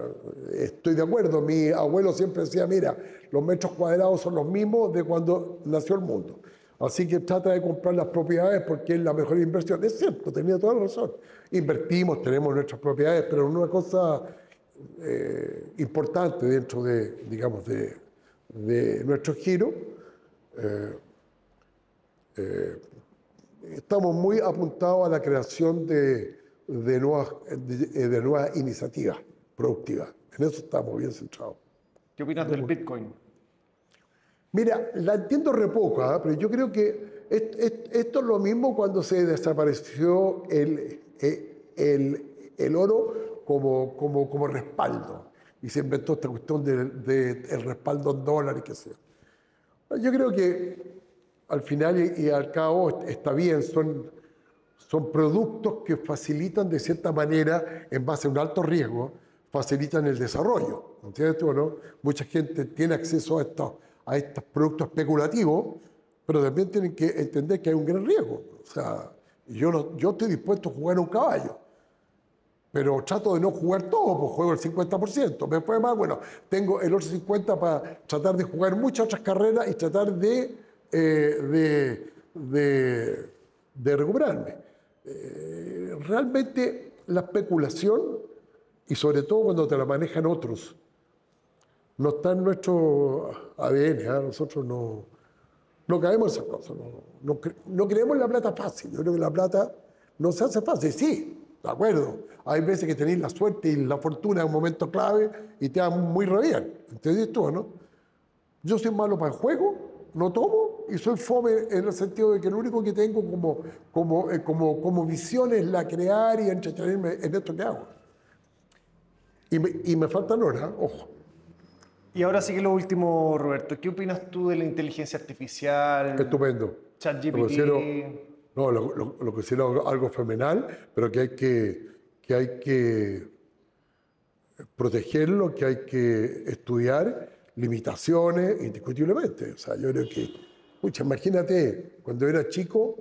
estoy de acuerdo. Mi abuelo siempre decía, mira, los metros cuadrados son los mismos de cuando nació el mundo. Así que trata de comprar las propiedades porque es la mejor inversión. Es cierto, tenía toda la razón. Invertimos, tenemos nuestras propiedades, pero una cosa importante dentro de, digamos, de nuestro giro, estamos muy apuntados a la creación de nuevas iniciativas productivas. En eso estamos bien centrados. ¿Qué opinas del Bitcoin? Mira, la entiendo re poco, pero yo creo que esto es lo mismo cuando se desapareció el oro como respaldo y se inventó esta cuestión del respaldo en dólares, qué sé yo. Yo creo que al final y al cabo está bien, son productos que facilitan de cierta manera, en base a un alto riesgo, facilitan el desarrollo. ¿Entiendes tú, no? Mucha gente tiene acceso a estos productos especulativos, pero también tienen que entender que hay un gran riesgo. O sea, yo estoy dispuesto a jugar un caballo, pero trato de no jugar todo, pues juego el 50%. Me fue más, bueno, tengo el otro 50% para tratar de jugar muchas otras carreras y tratar de recuperarme. Realmente la especulación, y sobre todo cuando te la manejan otros, no está en nuestro ADN. Nosotros no caemos en esas cosas. No creemos en la plata fácil. Yo creo que la plata no se hace fácil. Sí, de acuerdo. Hay veces que tenéis la suerte y la fortuna en un momento clave y te va muy re bien. ¿Entendés tú, no? Yo soy malo para el juego, no tomo y soy fome en el sentido de que lo único que tengo como visión es la crear y entretenerme en esto que hago. Y me faltan horas, ojo. Y ahora sí que lo último, Roberto, ¿qué opinas tú de la inteligencia artificial? Estupendo. ChatGPT. Lo considero algo fenomenal, pero que hay que protegerlo, que hay que estudiar limitaciones, indiscutiblemente. O sea, yo creo que, imagínate, cuando era chico,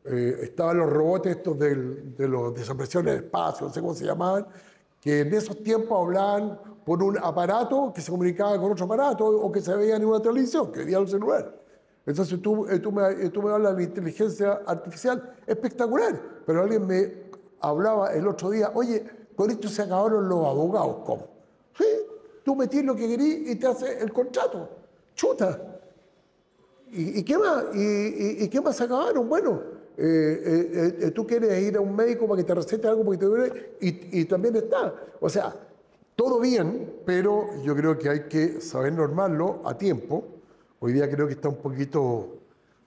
estaban los robots estos de los desaparecidos del espacio, no sé cómo se llamaban, que en esos tiempos hablaban por un aparato que se comunicaba con otro aparato o que se veía en una televisión, que veía el celular. Entonces tú me hablas de inteligencia artificial, espectacular, pero alguien me hablaba el otro día, oye, con esto se acabaron los abogados. ¿Cómo? Sí, tú metís lo que querís y te hace el contrato. Chuta. ¿Y qué más? ¿Y qué más se acabaron? Bueno, tú quieres ir a un médico para que te recete algo porque te duele y también está. O sea, todo bien, pero yo creo que hay que saber normarlo a tiempo. Hoy día creo que está un poquito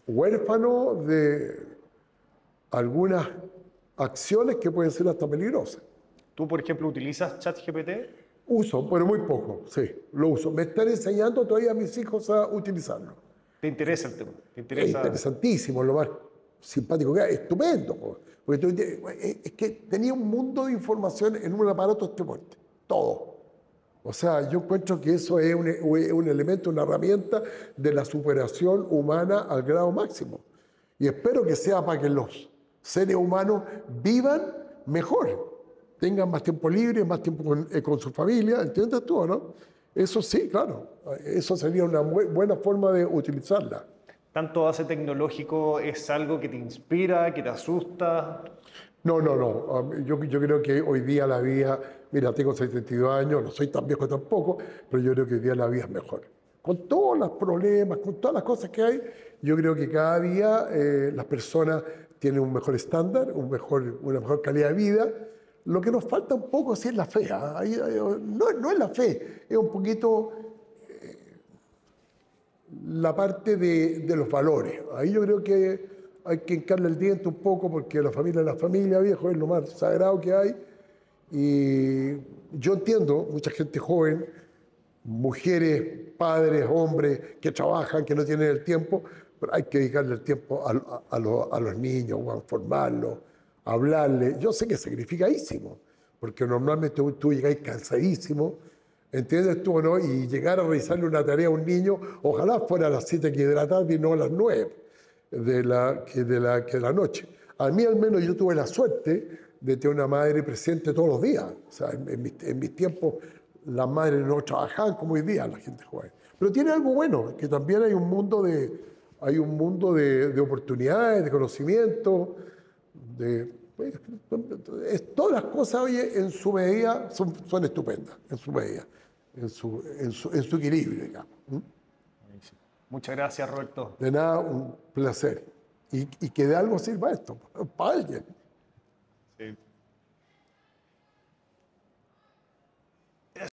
huérfano de algunas acciones que pueden ser hasta peligrosas. ¿Tú, por ejemplo, utilizas ChatGPT? Uso, pero muy poco, sí, lo uso. Me están enseñando todavía a mis hijos a utilizarlo. ¿Te interesa el tema? ¿Te Es interesa? interesantísimo, lo más simpático que hay, estupendo. Porque es que tenía un mundo de información en un aparato de este porte, todo. O sea, yo encuentro que eso es un elemento, una herramienta de la superación humana al grado máximo. Y espero que sea para que los seres humanos vivan mejor, tengan más tiempo libre, más tiempo con su familia, ¿entiendes tú, o no? Eso sí, claro, eso sería una buena forma de utilizarla. ¿Tanto avance tecnológico es algo que te inspira, que te asusta? No, no, no. Yo creo que hoy día la vida, mira, tengo 72 años, no soy tan viejo tampoco, pero yo creo que hoy día la vida es mejor. Con todos los problemas, con todas las cosas que hay, yo creo que cada día las personas tienen un mejor estándar, una mejor calidad de vida. Lo que nos falta un poco sí es la fe. ¿Ah? No es la fe, es un poquito la parte de los valores. Ahí yo creo que hay que hincarle el diente un poco porque la familia es la familia, viejo, es lo más sagrado que hay. Y yo entiendo, mucha gente joven, mujeres, padres, hombres que trabajan, que no tienen el tiempo, pero hay que dedicarle el tiempo a los niños, a formarlos, a hablarles. Yo sé que es sacrificadísimo, porque normalmente tú llegáis cansadísimo, ¿entiendes tú o no? Y llegar a realizarle una tarea a un niño, ojalá fuera a las 7 de la tarde y no a las 9 de la noche. A mí al menos yo tuve la suerte de tener una madre presente todos los días. O sea, en mis tiempos las madres no trabajaban como hoy día la gente joven. Pero tiene algo bueno, que también hay un mundo de oportunidades, de conocimiento, pues, todas las cosas, oye, en su medida son estupendas, en su medida, en su equilibrio, digamos. Buenísimo. Muchas gracias, Roberto. De nada, un placer. Y que de algo sirva esto, para alguien. Sí.